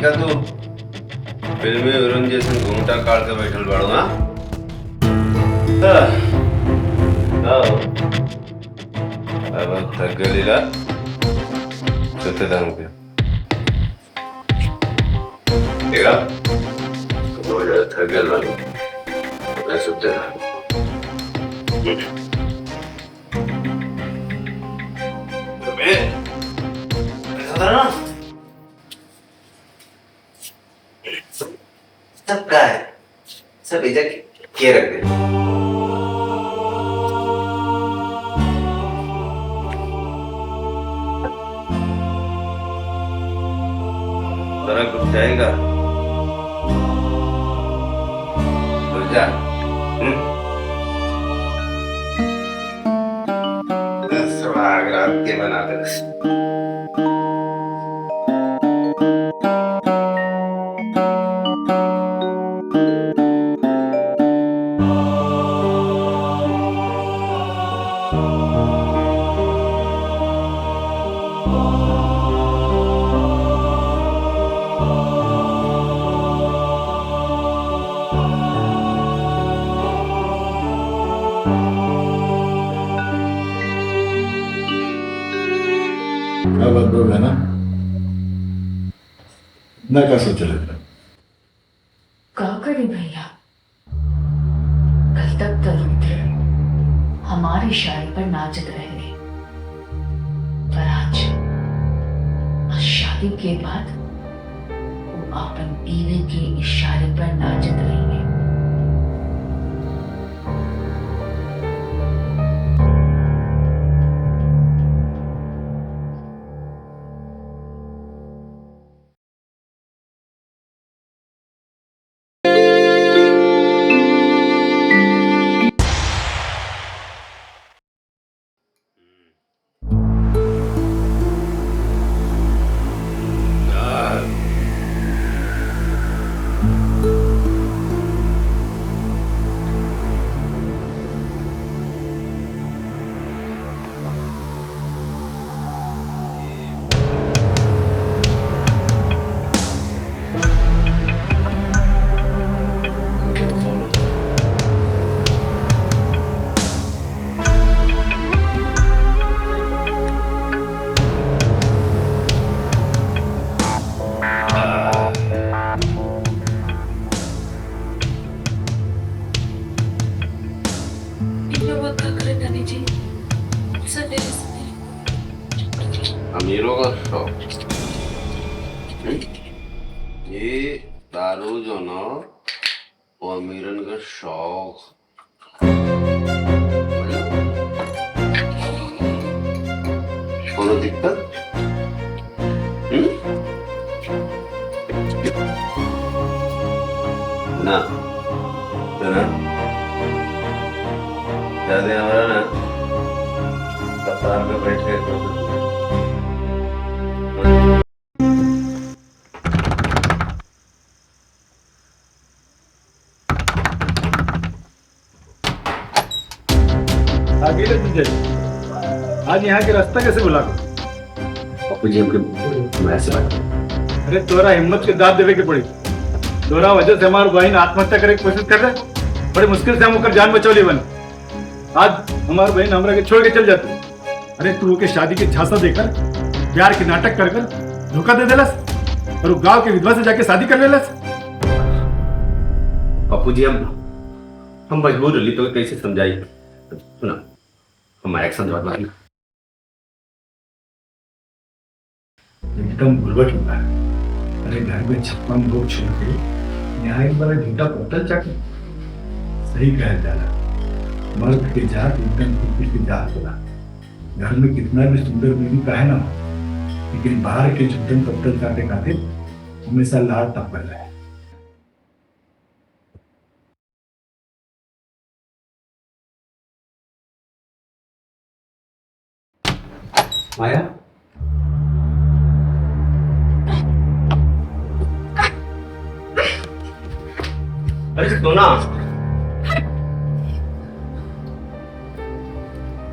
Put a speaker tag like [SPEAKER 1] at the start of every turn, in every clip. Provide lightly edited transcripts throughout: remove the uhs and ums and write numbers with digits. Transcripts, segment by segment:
[SPEAKER 1] का तू फिल्मी हीरोइन जैसे घूंघटा काट के बैठल बाड़ू हाँ? अब थक गई ला सोते था मुझे देखा तो थक गया बाड़ू मैं सोते रहा ना सब का है सब इधर के रख दे जरा कुछ जाएगा तो जा सुहाग रात के बना दे
[SPEAKER 2] अब बंद ना का सोच रहे
[SPEAKER 3] का करी भैया कल तक तो रुद्र हमारे इशारे पर नाचत रहे पर आज शादी के बाद वो अपन बीवी के इशारे पर नाचत रहे
[SPEAKER 1] अमीरों का शौक ये दारू जो ना वो अमीरन का शौक कोनो दिक्कत ना ना ज्यादा हमारा ना कतार में बैठ के
[SPEAKER 2] आगे तुझे आज यहाँ के रास्ता कैसे बुला
[SPEAKER 1] पप्पू जी हमके मैं से बात
[SPEAKER 2] अरे तोरा हिम्मत के दाद देवे के पड़ी तोरा वजह से हमारे बहन आत्महत्या करे की कोशिश कर रहे बड़ी मुश्किल से हम होकर जान बचौली बन आज हमारी बहन हमरा के छोड़ के चल जाती अरे तू के शादी की झांसा देकर प्यार के नाटक कर कर धोखा दे देलस और गांव के विधवा से जाके शादी कर लेलस
[SPEAKER 1] पप्पू जी हम मजबूर रही तो कैसे समझाई सुना हमारा एक्शन जवाब मारी
[SPEAKER 2] एकदम बुलबट हुआ है अरे घर में 56 लोग छोड़ के यहाँ एक बार झूठा पत्थर चाके सही कह जाना मर्द के जात एकदम कुछ की जात होला घर में कितना भी सुंदर बीवी का है ना लेकिन बाहर के झूठे पत्थर काटे काटे हमेशा लाड़ तप कर रहा है
[SPEAKER 1] माया अरे सोना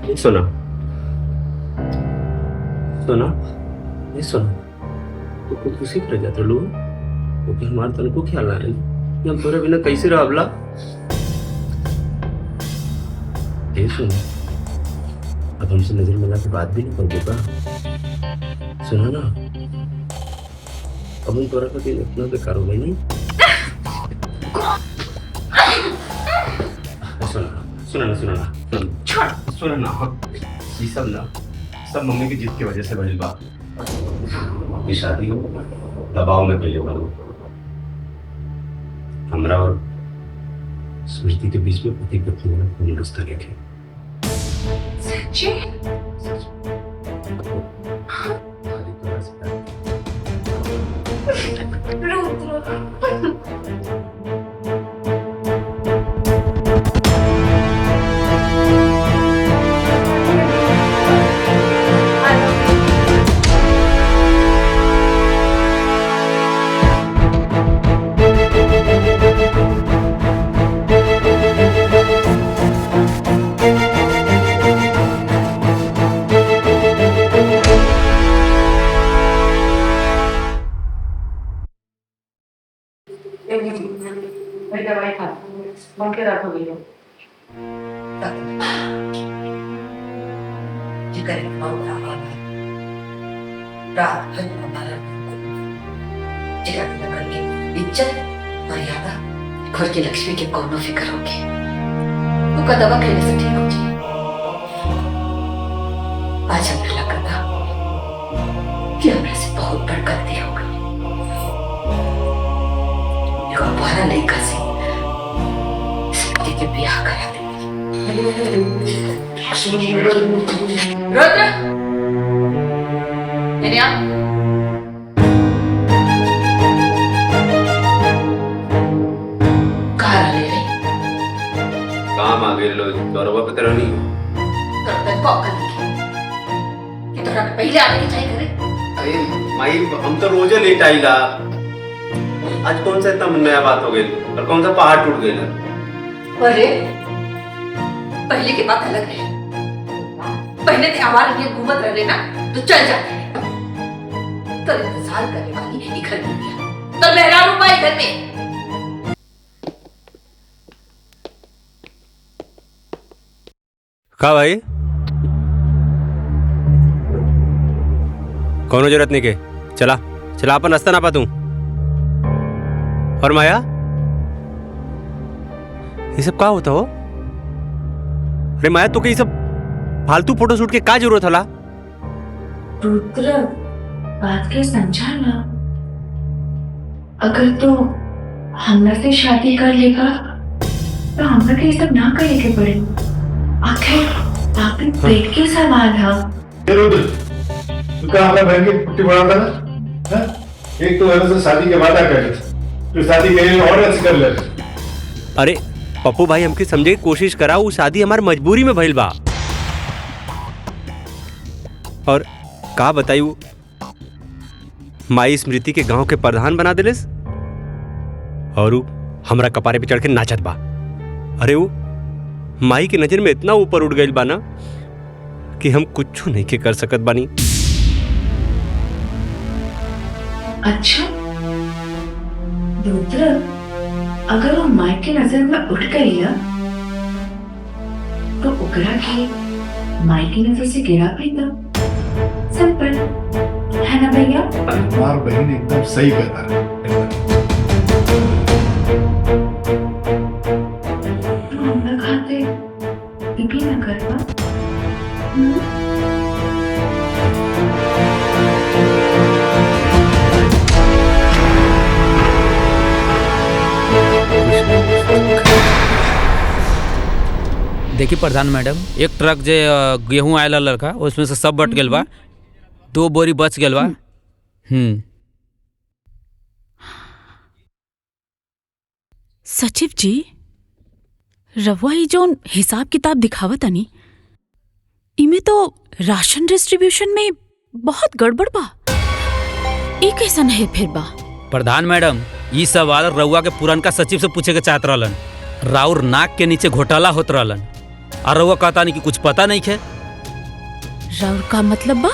[SPEAKER 1] ये सोना सोना ये सोना तो खुद खुशी कर जाते लोग ओके हमार तनको ख्याल ना है कि हम तोरे बिना कैसे रहबला। ए सुन, अब हमसे नजर मिला के बात भी नहीं कर का। सुना ना, अब हम तोरा का दिल इतना बेकार हो गई नहीं। सुना ना, ये सब मम्मी की जिद की वजह से भइल बा। ये शादी हो दबाव में पहले करो। हमरा और स्मृति के बीच में पति पत्नी वाला कोई रिश्ता रखे।
[SPEAKER 3] सच्ची? दवाई खा बन के रात हो गई है। इज्जत मर्यादा घर की लक्ष्मी की कोनो फिक्र होगी, वो का दवा खेने से ठीक हो जाए। आज हमें लगा था कि हमने से बहुत बड़ गलती हो गई। हमारा लेकर से के ब्याह करा दे। रुद्र, मेरे आप कहाँ ले रही?
[SPEAKER 1] काम आ गए लो दौरवा पे तेरा नहीं
[SPEAKER 3] तब तक कॉल करने कि तोरा पहले आने की चाहिए करे।
[SPEAKER 1] अरे माई, हम तो रोजे लेट आईला। आज कौन सा इतना नया बात हो गई और कौन सा पहाड़ टूट गई?
[SPEAKER 3] अरे पहले की बात अलग है। पहले थे हमारे लिए घूमत रह लेना तो चल जाते हैं। तो इंतजार करने वाली ये घर में गया तो मेहरारू पाई घर में।
[SPEAKER 4] का भाई कोनो जरूरत नहीं के चला चला अपन रास्ता ना पातू। और माया ये सब का होता हो? अरे माया तो ये सब फालतू फोटो शूट के का जरूरत होला?
[SPEAKER 3] रुद्र, बात के समझा ना। अगर तो हमरा से शादी कर लेगा तो हमरा के ये सब ना करे के पड़े। आखिर आपके पेट के सवाल है।
[SPEAKER 2] रुद्र, तू कहाँ अपना बहन की पुट्टी बढ़ाता ना? एक तो है शादी के वादा कर फिर शादी के और अच्छी कर ले।
[SPEAKER 4] अरे पप्पू भाई, हमके समझे की कोशिश करा। वो शादी हमार मजबूरी में भइल बा। और का बताई, माई स्मृति के गांव के प्रधान बना दिलिस और हमरा कपारे पे चढ़ के नाचत बा। अरे वो माई की नजर में इतना ऊपर उठ गइल बा ना कि हम कुछ नहीं के कर सकत बानी।
[SPEAKER 3] अच्छा रुद्र, अगर वो माई की नजर में उठ गई ना तो उकरा के माई की नजर से गिरा भी था। सिंपल है ना भैया?
[SPEAKER 2] हमारी बहन एकदम सही बता रही है।
[SPEAKER 3] तो हम लोग खाते भी ना करवा।
[SPEAKER 5] देखिए प्रधान मैडम, एक ट्रक जे गेहूं आयल लड़का उसमें से सब बट गया बा। 2 बोरी बच गया बा।
[SPEAKER 6] सचिव जी, रवा ही जो हिसाब किताब दिखावत तनी इमे तो राशन डिस्ट्रीब्यूशन में बहुत गड़बड़ बा। ये कैसन है फिर बा?
[SPEAKER 5] प्रधान मैडम, ये सवाल रउआ के पुरनका सचिव से पूछे के चाहत रहलन। राउर नाक के नीचे घोटाला होत रहलन और रउआ कहता नहीं कि कुछ पता नहीं है।
[SPEAKER 6] राउर का मतलब बा?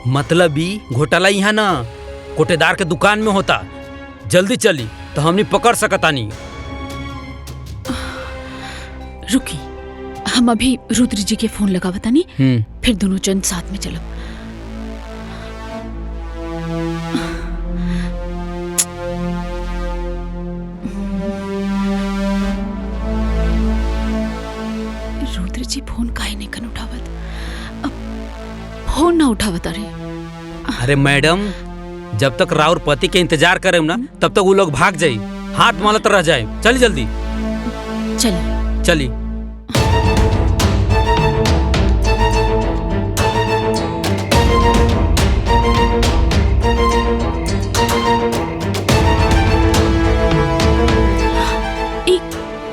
[SPEAKER 5] मतलब भी घोटाला यहाँ ना कोटेदार के दुकान में होता। जल्दी चली तो हमनी पकड़ सकतानी।
[SPEAKER 6] रुकी, हम अभी रुद्र जी के फोन लगा बतानी, फिर दोनों जन साथ में चलब। रुद्र जी फोन काहे नहीं कन उठावत? अब फोन ना उठावत।
[SPEAKER 5] अरे मैडम, जब तक राउर पति के इंतजार करे ना तब तक वो लोग भाग जाई, हाथ मलत रह जाए। चली जल्दी
[SPEAKER 6] चलिए।
[SPEAKER 5] चली।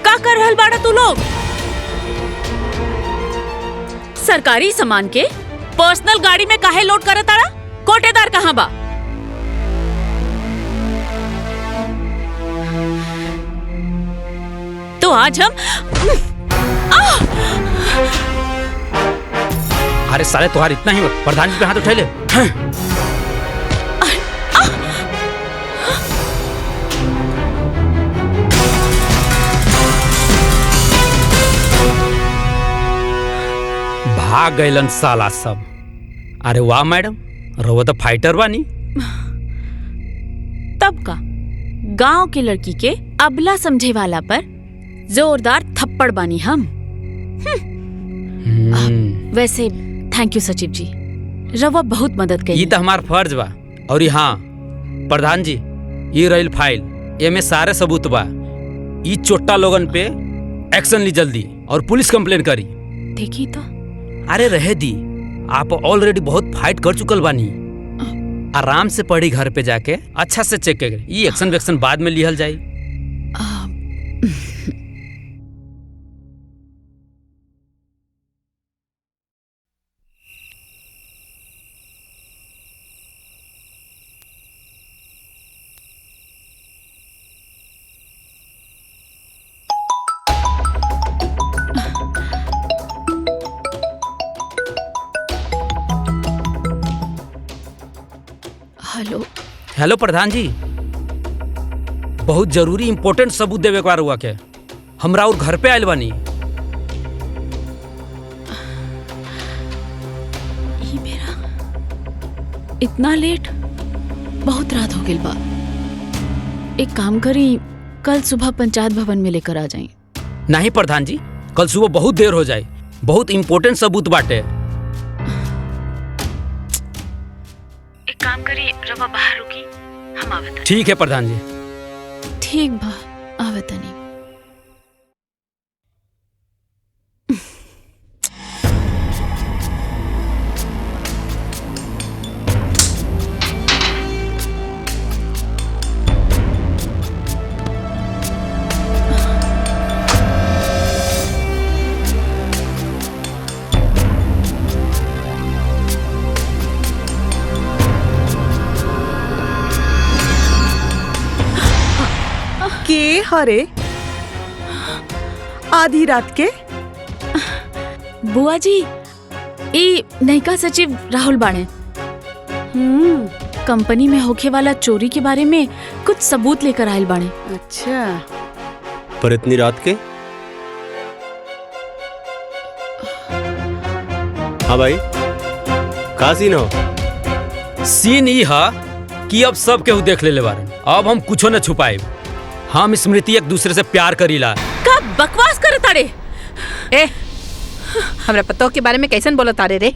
[SPEAKER 6] का कर रहल बाड़ा तू लोग? सरकारी सामान के पर्सनल गाड़ी में काहे लोड करत ताड़ा? कोटेदार कहाँ बा? तो आज हम
[SPEAKER 5] अरे साले तुम्हारे इतना ही प्रधान जी पे हाथ उठा ले। भाग गइलन साला सब। अरे वाह मैडम, रहो तो फाइटर बानी।
[SPEAKER 6] तब का गांव के लड़की के अबला समझे वाला पर जोरदार थप्पड़ बानी हम। वैसे थैंक यू सचिव जी, रवा बहुत मदद करी।
[SPEAKER 5] ये तो हमार फर्ज बा। और हाँ प्रधान जी, ये रही फाइल, ये में सारे सबूत बा। ये चोट्टा लोगन पे एक्शन ली जल्दी और पुलिस कंप्लेन करी।
[SPEAKER 6] देखी तो।
[SPEAKER 5] अरे रहे दी, आप ऑलरेडी बहुत फाइट कर चुकल बानी। आराम से पढ़ी घर पे जाके अच्छा से चेक कर, ये एक्शन वेक्शन बाद में लिहल जाई।
[SPEAKER 6] हेलो।
[SPEAKER 5] हेलो प्रधान जी, बहुत जरूरी इंपॉर्टेंट सबूत देवे के हुआ के हमरा और घर पे आयल बानी।
[SPEAKER 6] ये मेरा इतना लेट, बहुत रात हो गई बा। एक काम करी, कल सुबह पंचायत भवन में लेकर आ जाए।
[SPEAKER 5] नहीं प्रधान जी, कल सुबह बहुत देर हो जाए, बहुत इंपॉर्टेंट सबूत बाटे।
[SPEAKER 6] एक काम करी, रवा बाहर रुकी, हम आवत।
[SPEAKER 5] ठीक है प्रधान जी।
[SPEAKER 6] ठीक बा, आवतनी।
[SPEAKER 7] के हरे आधी रात के?
[SPEAKER 6] बुआ जी, ई नयका सचिव राहुल बाणे। कंपनी में होखे वाला चोरी के बारे में कुछ सबूत लेकर आयल बाणे।
[SPEAKER 7] अच्छा,
[SPEAKER 4] पर इतनी रात के? हाँ भाई, का सीन हो?
[SPEAKER 5] सीन ई हा कि अब सब केहू देख ले बारन, अब हम कुछो न छुपाए। हम स्मृति एक दूसरे से प्यार करीला।
[SPEAKER 6] का बकवास करे तारे?
[SPEAKER 7] ए, हमरा पतो के बारे में कैसन बोला तारे रे?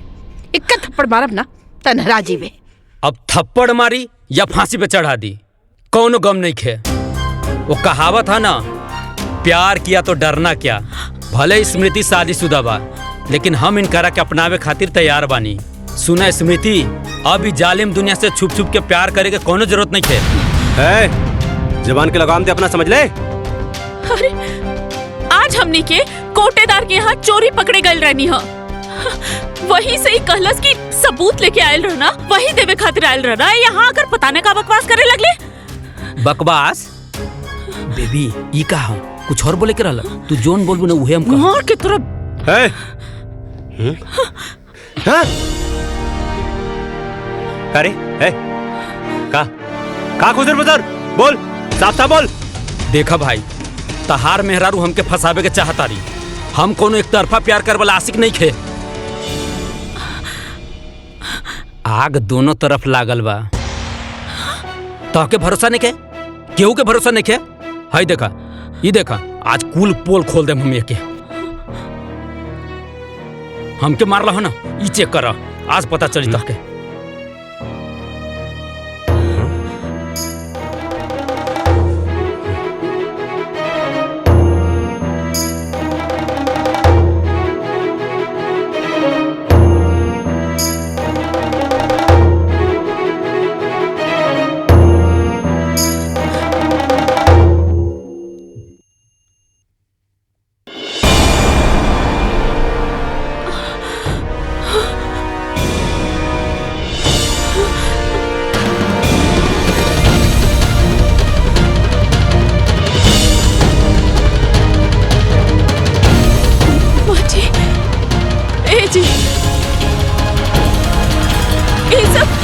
[SPEAKER 7] इक्का थप्पड़ मारब ना तनहरा जीवे।
[SPEAKER 5] अब थप्पड़ मारी या फांसी पे चढ़ा दी, कौनो गम नहीं खे। वो कहावत है ना, प्यार किया तो डरना क्या। भले स्मृति शादीशुदा बा, लेकिन हम इनकरा के अपनावे खातिर तैयार बानी। सुना स्मृति, अभी जालिम दुनिया से छुप छुप के प्यार करे के कोनो जरूरत नहीं खे।
[SPEAKER 4] जबान के लगाम दे अपना, समझ ले।
[SPEAKER 6] अरे आज हमनी के कोटेदार के यहाँ चोरी पकड़े गए रहनी हा। वही से ही कहलस कि सबूत लेके आयल रहना, वही देवे खातिर आयल रहना। यहाँ आकर पता नहीं का बकवास करे लगले।
[SPEAKER 5] बकवास? बेबी ई कहा कुछ और बोले के रहला, तू जोन बोलबू ना उहे हम कहा।
[SPEAKER 6] मार के तरफ।
[SPEAKER 4] है? हाँ? अरे है? का खुजर बुजर बोल। साफ साफ बोल।
[SPEAKER 5] देखा भाई, तहार मेहरारू हमके फंसावे के चाहता रही। हम कोनो एक तरफा प्यार कर वाला आशिक नहीं खे। आग दोनों तरफ लागल बा। तहके भरोसा नहीं के, केहू के भरोसा नहीं के। हाय देखा, ये देखा, आज कुल पोल खोल दे मम्मी के। हमके मार रहा ना, ये चेक कर, आज पता चली तहके।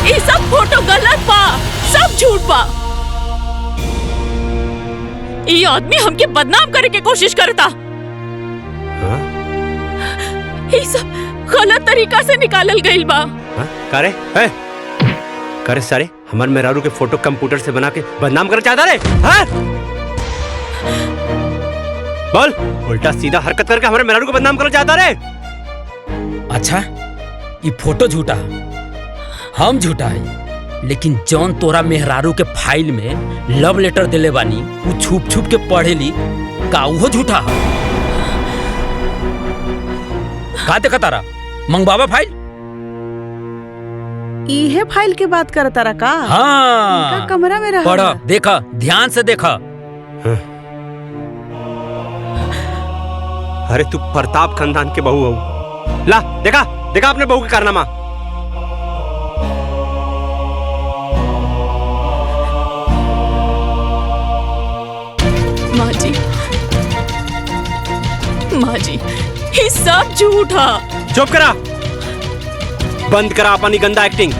[SPEAKER 6] ये सब फोटो गलत बा, सब झूठ बा। ये आदमी हमके बदनाम करे के कोशिश करता। ये सब गलत तरीका से निकालल गइल बा।
[SPEAKER 4] करे है? करे सारे हमार मेहरारू के फोटो कंप्यूटर से बना के बदनाम कर चाहता रे? बोल, उल्टा सीधा हरकत करके हमारे मेहरारू को बदनाम कर चाहता रे?
[SPEAKER 5] अच्छा, ये फोटो झूठा, हम झूठा है, लेकिन जौन तोरा मेहरारू के फाइल में लव लेटर दिले बानी वो छुप छुप के पढ़ेली का वो झूठा है? का देखा तारा मंगवावा फाइल?
[SPEAKER 8] इहे फाइल के बात कर तारा का?
[SPEAKER 5] हाँ,
[SPEAKER 8] इनका कमरा में रहा।
[SPEAKER 5] पढ़ा, देखा, ध्यान से देखा।
[SPEAKER 4] अरे तू प्रताप खानदान के बहू हो। ला देखा, देखा अपने बहू के कारनामा।
[SPEAKER 6] माँ जी, ये सब झूठा।
[SPEAKER 4] चुप करा, बंद करा अपनी गंदा एक्टिंग।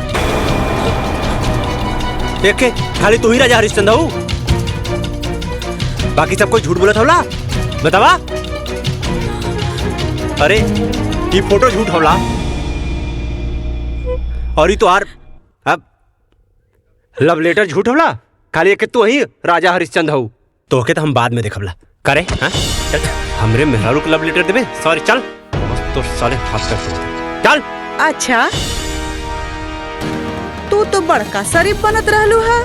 [SPEAKER 4] देखे खाली तू ही राजा हरिश्चंद्र हो, बाकी सब कोई झूठ बोला था। बतावा। अरे ये फोटो झूठ होला और ये तो आर अब लव लेटर झूठ होला। खाली एक तू ही राजा हरिश्चंद्र हो, तो के तो हम बाद में देखबला करे। हाँ चल, हमरे मेहरारू को लव लेटर देबे? सॉरी, चल तो साले हाथ कर चल।
[SPEAKER 8] अच्छा, तू तो बड़का शरीफ बनत रहलू है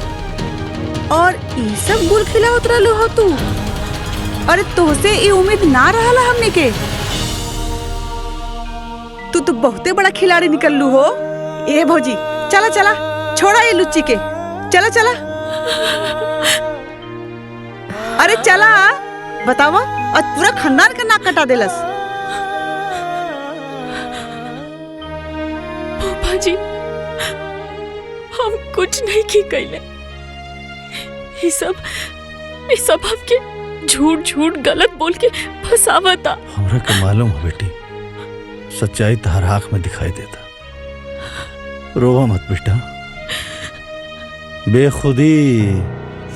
[SPEAKER 8] और ई सब गुल खिलावत रहलू हो तू। अरे तोसे ई उम्मीद ना रहला हमने के। तू तो बहुते बड़ा खिलाड़ी निकललू हो। ए भौजी, चला चला, छोड़ा ये लुच्ची के, चला चला। अरे चला, बतावा, आज पूरा खानदान का नाक कटा देलस।
[SPEAKER 6] पापा जी, हम कुछ नहीं की कैले। ये सब हमके झूठ झूठ गलत बोल के फंसावता।
[SPEAKER 2] हमरा के मालूम है बेटी, सच्चाई तहर आँख में दिखाई देता। रोवा मत बेटा, बेखुदी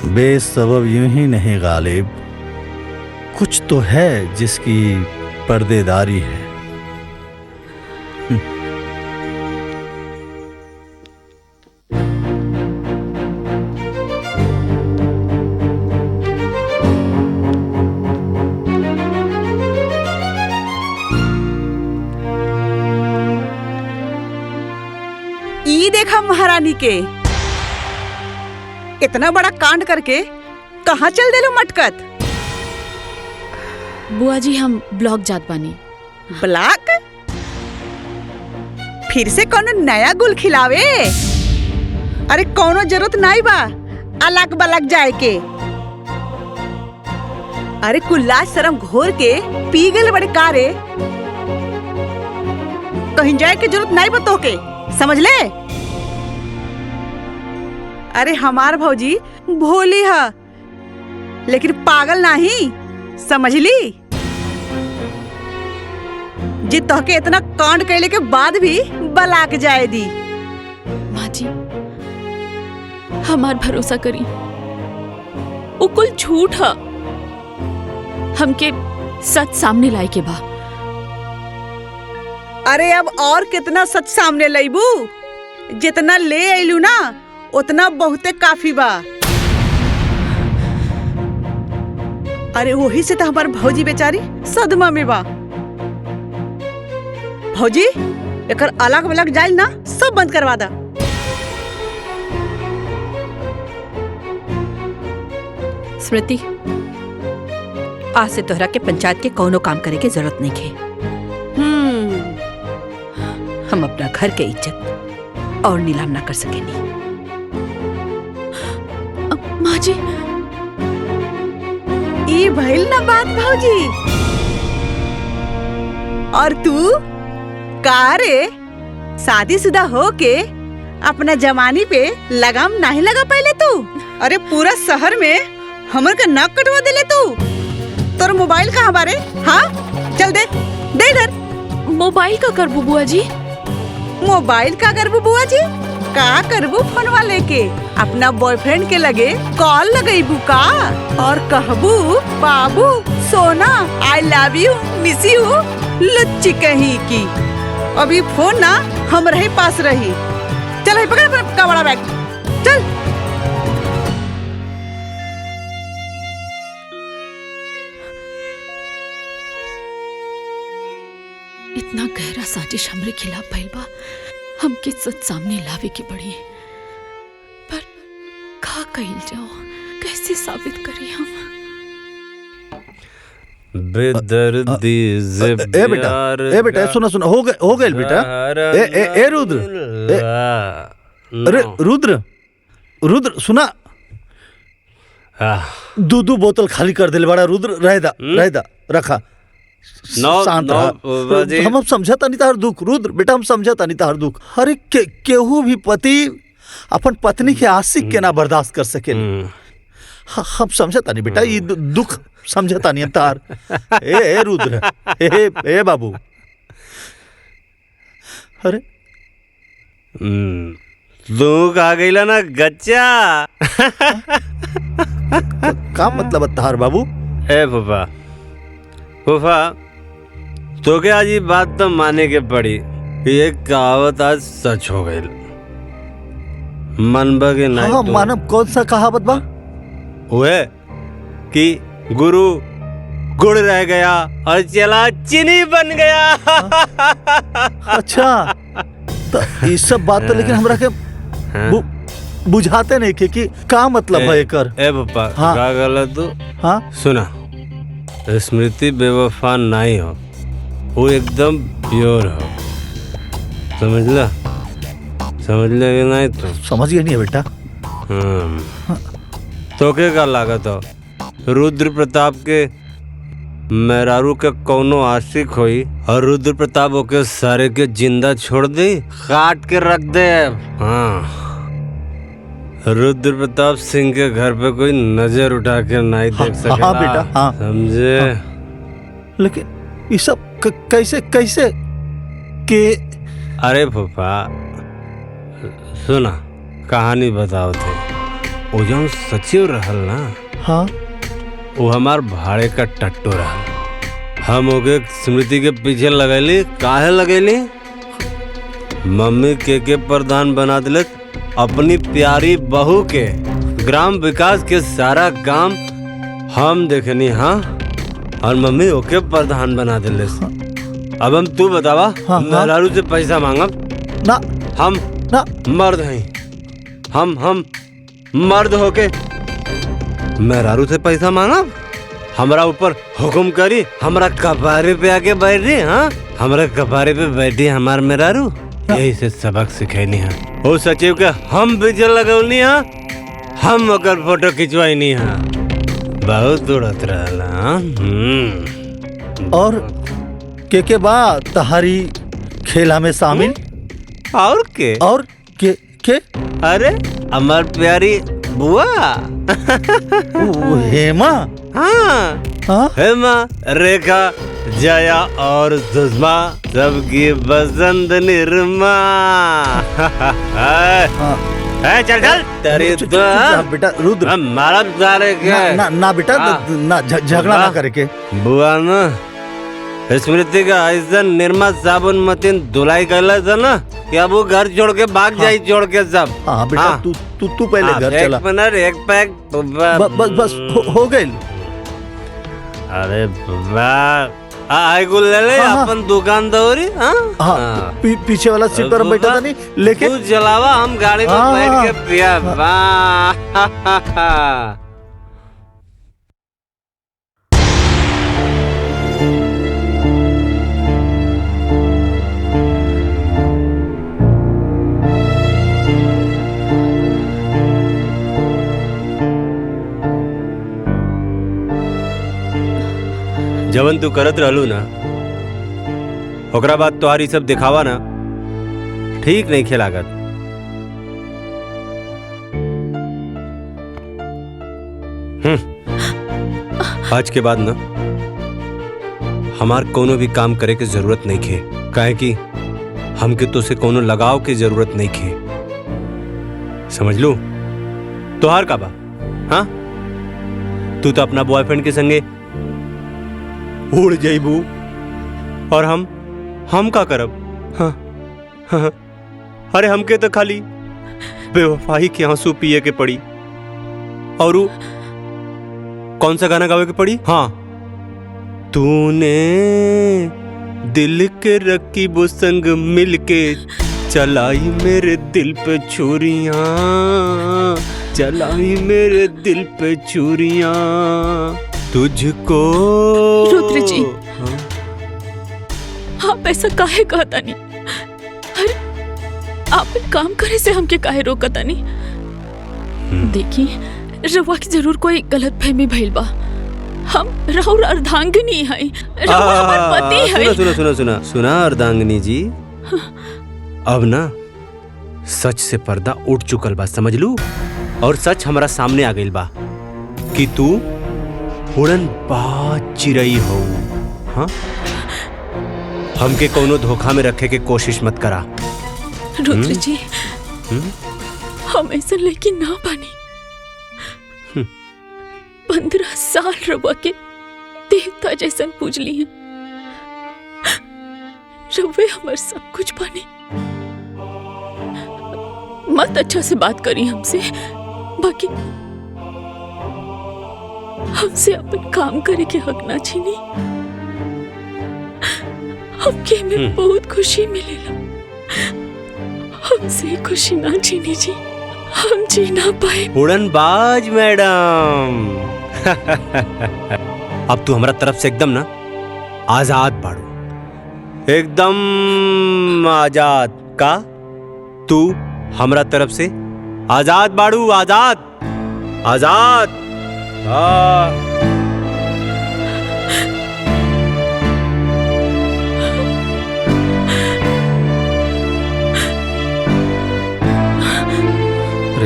[SPEAKER 2] बेसबब यूं ही नहीं गालिब, कुछ तो है जिसकी पर्देदारी है।
[SPEAKER 8] ई देखा महारानी के, इतना बड़ा कांड करके कहाँ चल देलो मटकत?
[SPEAKER 6] बुआ जी, हम ब्लॉक जात बानी।
[SPEAKER 8] ब्लॉक? फिर से कोनो नया गुल खिलावे? अरे कोनो जरूरत नहीं बा अलग बलग जाए के। अरे कुल्ला शर्म घोर के पी गए बड़े कारे, कहीं जाए के जरूरत नहीं बतो के, समझ ले। अरे हमार भौजी भोली है लेकिन पागल नहीं, समझ ली। जी तोहके इतना कांड कैले के बाद भी बलाक जाए दी।
[SPEAKER 6] माँ जी, हमार भरोसा करी, वो कुल झूठ है। हमके सच सामने लाई के बा।
[SPEAKER 8] अरे अब और कितना सच सामने लईबू? जितना ले आइलू ना उतना बहुते काफी बा। अरे वही से तो हमार भौजी बेचारी सदमा में बा। भौजी एकर अलग अलग जाइल ना सब बंद करवा दा।
[SPEAKER 7] स्मृति, आज से तोहरा के पंचायत के कोनो काम करे के जरूरत नहीं है। हम अपना घर के इज्जत और नीलाम ना कर सकेनी।
[SPEAKER 6] माँ जी,
[SPEAKER 8] ई भइल ना बात भौजी। और तू का रे, शादीशुदा हो के अपना जवानी पे लगाम नहीं लगा पहले तू? अरे पूरा शहर में हमर का नाक कटवा देले तू। तोर मोबाइल कहाँ बारे? हाँ चल दे दे इधर।
[SPEAKER 6] मोबाइल का करबू बुआ जी?
[SPEAKER 8] मोबाइल का करबू बुआ जी? का करबू फोनवा लेके अपना बॉयफ्रेंड के लगे कॉल लगेबू का और कहबू बाबू सोना I love you miss you लुच्ची कहीं की। अभी फोन ना हम रहे पास रही। चल है पकड़ अपना बड़ा बैग चल।
[SPEAKER 6] इतना गहरा साजिश हमरे खिलाफ भइल बा, हमके सच सामने लावे की पड़ी। पर का कइल जाओ, कैसे साबित करी हम?
[SPEAKER 4] बेदर्दी से
[SPEAKER 9] ए बेटा सुना हो गए बेटा। ए रुद्र, अरे रुद्र सुना, दो बोतल खाली कर दिले बड़ा। रुद्र रह दा रखा। शांत रहा। हम समझता नहीं तार दुख रुद्र बेटा, हम समझता नहीं तार दुख। अरे केहू भी पति अपन पत्नी के आशिक के ना बर्दाश्त कर सके। हम समझता नहीं बेटा, ये दुख समझता नहीं तार। ए रुद्र, ए बाबू, अरे
[SPEAKER 4] दुख आ गईला ना गच्चा।
[SPEAKER 9] का मतलब तार बाबू?
[SPEAKER 4] ए फूफा तो क्या आज ये बात तो माने के पड़ी। ये कहावत आज सच हो गई। मनबा के नहीं
[SPEAKER 9] हाँ, मानव कौन सा कहावत बा?
[SPEAKER 4] हुए कि गुरु गुड़ रह गया और चला चीनी बन गया।
[SPEAKER 9] अच्छा, तो ये सब बात तो लेकिन हमरा के बुझाते नहीं कि का मतलब है कर।
[SPEAKER 4] ए पापा
[SPEAKER 9] हाँ,
[SPEAKER 4] का गलत तू?
[SPEAKER 9] हाँ
[SPEAKER 4] सुना, स्मृति बेवफा नहीं हो, वो एकदम प्योर हो। समझ ले कि नहीं? तो
[SPEAKER 9] समझ गया नहीं बेटा।
[SPEAKER 4] तो क्या लागत हो रुद्र प्रताप के मेहरारू के कौनो आशिक होई और रुद्र प्रताप ओके सारे के जिंदा छोड़ दे, काट के रख दे। हाँ, रुद्र प्रताप सिंह के घर पे कोई नजर उठा के नहीं देख सकेला।
[SPEAKER 9] हाँ बेटा, हाँ
[SPEAKER 4] समझे।
[SPEAKER 9] लेकिन ये सब कैसे के?
[SPEAKER 4] अरे फूफा सुना, कहानी बताओ थे। वो जो सचिव रहल ना,
[SPEAKER 9] हाँ,
[SPEAKER 4] वो हमार भाड़े का टट्टू रहल। हम ओके स्मृति के पीछे लगैली। काहे लगैली? मम्मी के प्रधान बना दिले अपनी प्यारी बहू के। ग्राम विकास के सारा काम हम देखनी। हाँ, और मम्मी ओके प्रधान बना दिले। अब हम तू बतावा, मेहरारू से पैसा मांगब
[SPEAKER 9] ना?
[SPEAKER 4] हम
[SPEAKER 9] ना
[SPEAKER 4] मर्द हैं। हम मर्द होके मेहरारू से पैसा मांगब? हमरा ऊपर हुक्म करी, हमरा कपारे पे आके बैठ रही। हाँ, हमरा कपारे पे बैठी हमार मेहरारू। यही से सबक सिखैनी है। ओ सचिव के हम बिजल लगौनी। हाँ, हम ओकर फोटो खिंचवाई। हाँ, बहुत उड़त रहला।
[SPEAKER 9] और के बाद तहारी खेला में शामिल?
[SPEAKER 4] और के? अरे हमार प्यारी बुआ
[SPEAKER 9] हेमा।
[SPEAKER 4] हाँ, हेमा, रेखा, जया और सुषमा, सबकी बसंत निर्मा।
[SPEAKER 1] चल चल तेरी
[SPEAKER 9] चुप बेटा रुद्र
[SPEAKER 1] मारा सारे के
[SPEAKER 9] ना ना बेटा ना झगड़ा ना करे के
[SPEAKER 1] बुआ ना स्मृति का ऐसा निर्मा साबुन मतीन धुलाई कर था ना कि अब वो घर छोड़ के भाग जाए छोड़ के सब।
[SPEAKER 9] हाँ बेटा तू पहले घर चला।
[SPEAKER 1] एक मिनट एक पैक
[SPEAKER 9] बस हो गई।
[SPEAKER 1] अरे ले ले अपन दुकान दौरी।
[SPEAKER 9] पीछे वाला सीट पर बैठा था नहीं लेके
[SPEAKER 1] तू चलावा हम गाड़ी में बैठ के पिया।
[SPEAKER 4] जवन तू करत रहलू ना ओकरा बाद तोहारी सब दिखावा ना ठीक नहीं खेलागत। आज के बाद ना हमार कोनो भी काम करे के जरूरत नहीं खे, काहे कि हमके तो से कोनो लगाव के जरूरत नहीं खे। समझ लू तोहार का बा? हाँ तू तो अपना बॉयफ्रेंड के संगे उड़ जाइबू और हम का करब? हाँ, हाँ, अरे हमके तो खाली बेवफाई के आंसू पिए के पड़ी और कौन सा गाना गावे के पड़ी? हाँ तूने दिल के रकीबों संग मिलके चलाई मेरे दिल पे छुरियां, चलाई मेरे दिल पे छुरियां तुझको।
[SPEAKER 6] रुद्र जी आप ऐसा काहे कहता नहीं? अरे आप काम करे से हमके काहे रोकता नहीं? देखिए रवा की जरूर कोई गलत फहमी भइल बा। हम राहुल अर्धांगिनी है, रवा हमार पति है।
[SPEAKER 4] सुना अर्धांगिनी जी, अब ना सच से पर्दा उठ चुकल बा, समझ लू। और सच हमारा सामने आ गइल बा कि तू उड़न बाज चिड़ई हो। हाँ हमके कोनो धोखा में रखे के कोशिश मत करा।
[SPEAKER 6] रुद्र जी हम ऐसा लेकिन ना बनी। 15 साल रवा के देवता जैसन पूज ली हैं। रवे हमार सब कुछ बनी। मत अच्छा से बात करी हमसे, बाकी हमसे अपन काम करे के हक ना छीनी। हमके में बहुत खुशी मिलेला। हमसे खुशी ना छीनी जी, हम जी ना पाए।
[SPEAKER 4] उड़नबाज मैडम अब तू हमारा तरफ से एकदम ना आजाद बाड़ू, एकदम आजाद का। तू हमारा तरफ से आजाद बाड़ू, आजाद आजाद।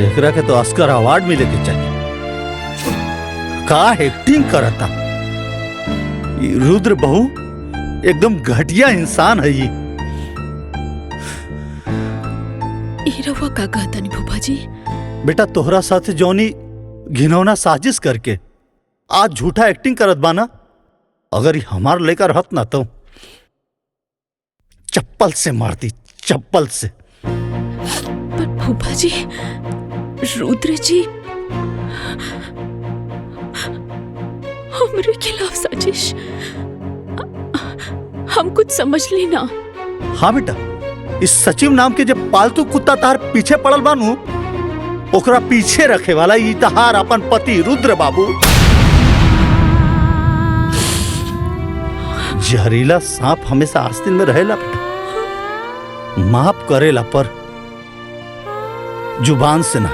[SPEAKER 9] एकरा के तो ऑस्कर अवार्ड मिले के चाहिए। का एक्टिंग करता ये रुद्र बहू, एकदम घटिया इंसान है ये।
[SPEAKER 6] रवा का कहता नहीं भूपा जी?
[SPEAKER 9] बेटा तोहरा साथ जौनी घिनौना साजिश करके आज झूठा एक्टिंग करत बाना, अगर ये हमार लेकर रहत ना तो चप्पल से मारती, चप्पल से।
[SPEAKER 6] पर भूपा जी, रुद्र जी हमरे खिलाफ साजिश, हम कुछ समझ ली ना।
[SPEAKER 9] हाँ बेटा, इस सचिव नाम के जब पालतू कुत्ता तार पीछे पड़ल बानू, ओकरा पीछे रखे वाला ई तहार अपन पति रुद्र बाबू। जहरीला सांप हमेशा आस्तीन में रहेला बेटा, माफ करेला पर जुबान से ना।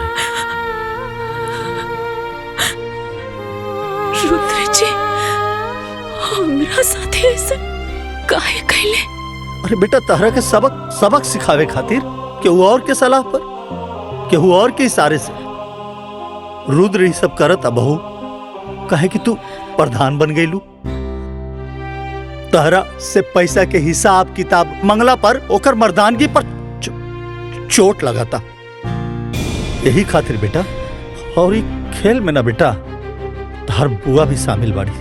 [SPEAKER 6] रुद्र जी हमरा साथे ऐसा काहे कहले?
[SPEAKER 9] अरे बेटा तहरा के सबक सिखावे खातिर केहू और के सलाह पर, केहू और के इशारे से रुद्र ही सब करता बहू। काहे कि तू प्रधान बन गईलू, तहरा से पैसा के हिसाब किताब मंगला पर ओकर मर्दानगी पर चोट लगाता। यही खातिर बेटा, और ये खेल में ना बेटा हर बुआ भी शामिल बाड़ी।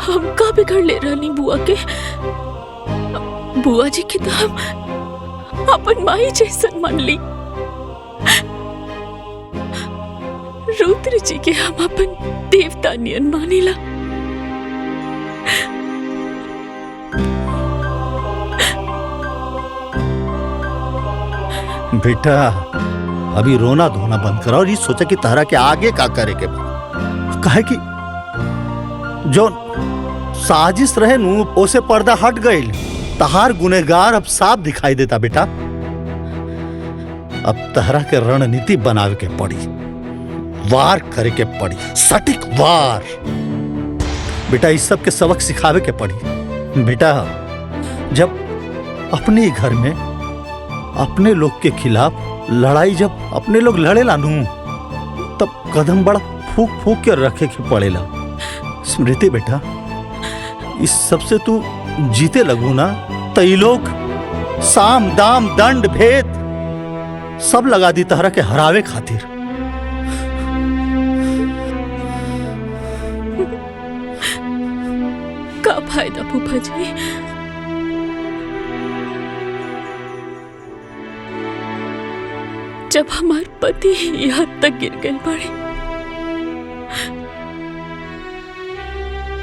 [SPEAKER 6] हम का बिगड़ ले रहनी बुआ के? बुआ जी के तो हम अपन माई जैसन मान ली। रुद्र जी के हम अपन देवता नियन मानिला।
[SPEAKER 9] बेटा अभी रोना धोना बंद करो और ये सोचा कि तारा के आगे का करे के बा। काहे कि जो साजिश रहे नु ओसे पर्दा हट गईल। तहार गुनेगार अब साफ दिखाई देता बेटा। अब तहरा के रणनीति बनावे के पड़ी, वार करे के पड़ी, सटीक वार। बेटा इस सब के सबक सिखावे के पड़ी। बेटा जब अपने ही घर में अपने लोग के खिलाफ लड़ाई जब अपने लोग लड़े लानू तब कदम बड़ा फूक फूक के रखे के पड़ेला। स्मृति बेटा इस सबसे तू जीते लगू ना तो ये लोग साम दाम दंड भेद सब लगा दी तहरा के हरावे खातिर।
[SPEAKER 6] का फायदा फूफा जी? जब हमार पति यहाँ तक गिर गए पड़े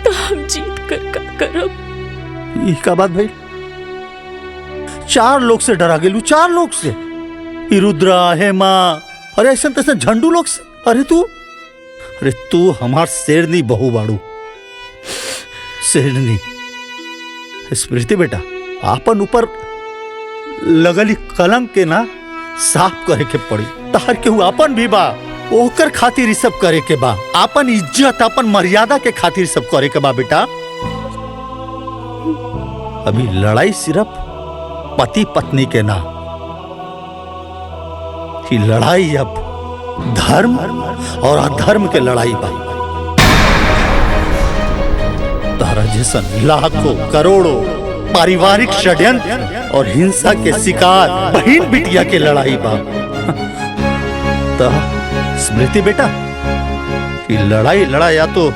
[SPEAKER 6] तो हम जीत कर का करब?
[SPEAKER 9] ये का बात भाई? 4 लोग से डरा गेलू, 4 लोग से। रुद्रा, हेमा, अरे ऐसा तैसे झंडू लोग से। अरे तू हमार शेरनी बहू बाड़ू, शेरनी। स्मृति बेटा आपन ऊपर लगली कलंक के ना साफ करे के पड़ी। तार केहू आपन भी बा, ओकर खातिर सब करे के बा। आपन इज्जत आपन मर्यादा के खातिर सब करे के बा बेटा। अभी लड़ाई सिर्फ पति पत्नी के ना, कि लड़ाई अब धर्म और अधर्म के लड़ाई बा। तारा जैसन लाखों करोड़ों पारिवारिक षड्यंत्र और हिंसा के शिकार बहन बिटिया के लड़ाई बा। तो स्मृति बेटा कि लड़ाई लड़ाया तो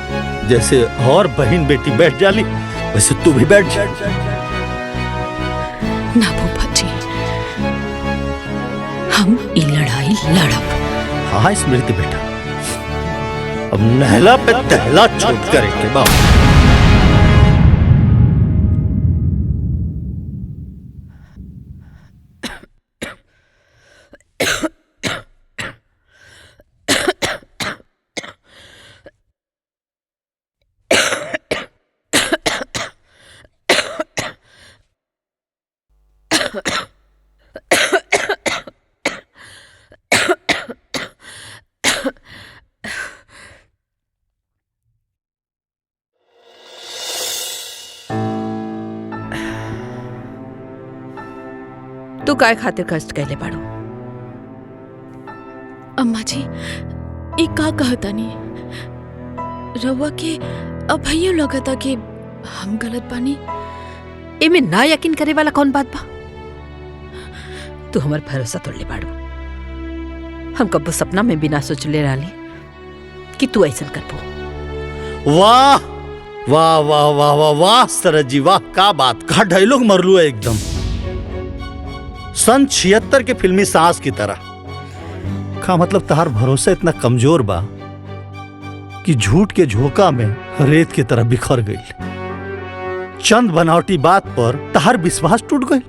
[SPEAKER 9] जैसे और बहन बेटी बैठ जाली वैसे तू भी बैठ जा।
[SPEAKER 6] ना फूफा जी, हम ये लड़ाई लड़ब।
[SPEAKER 9] हाँ स्मृति बेटा, अब नहला पे तहला छोट करेंगे बा।
[SPEAKER 7] तू काय खातिर कष्ट कैले बाड़ू?
[SPEAKER 6] अम्मा जी ये का कहता नहीं रवा के अब भैया लगता कि हम गलत बानी।
[SPEAKER 7] एमे ना यकीन करे वाला कौन बात बा? तू हमार भरोसा तोड़ले बाड़ू। हम कब्बो सपना में भी ना सोचले रहली कि तू ऐसा करबो।
[SPEAKER 9] वाह वाह वाह वाह वाह वाह सरज जी वाह, का बात, का डायलॉग मरलू है एकदम सन 76 के फिल्मी सांस की तरह। का मतलब तहार भरोसा इतना कमजोर बा कि झूठ के झोंका में रेत की तरह बिखर गई। चंद बनावटी बात पर तहार विश्वास टूट गई।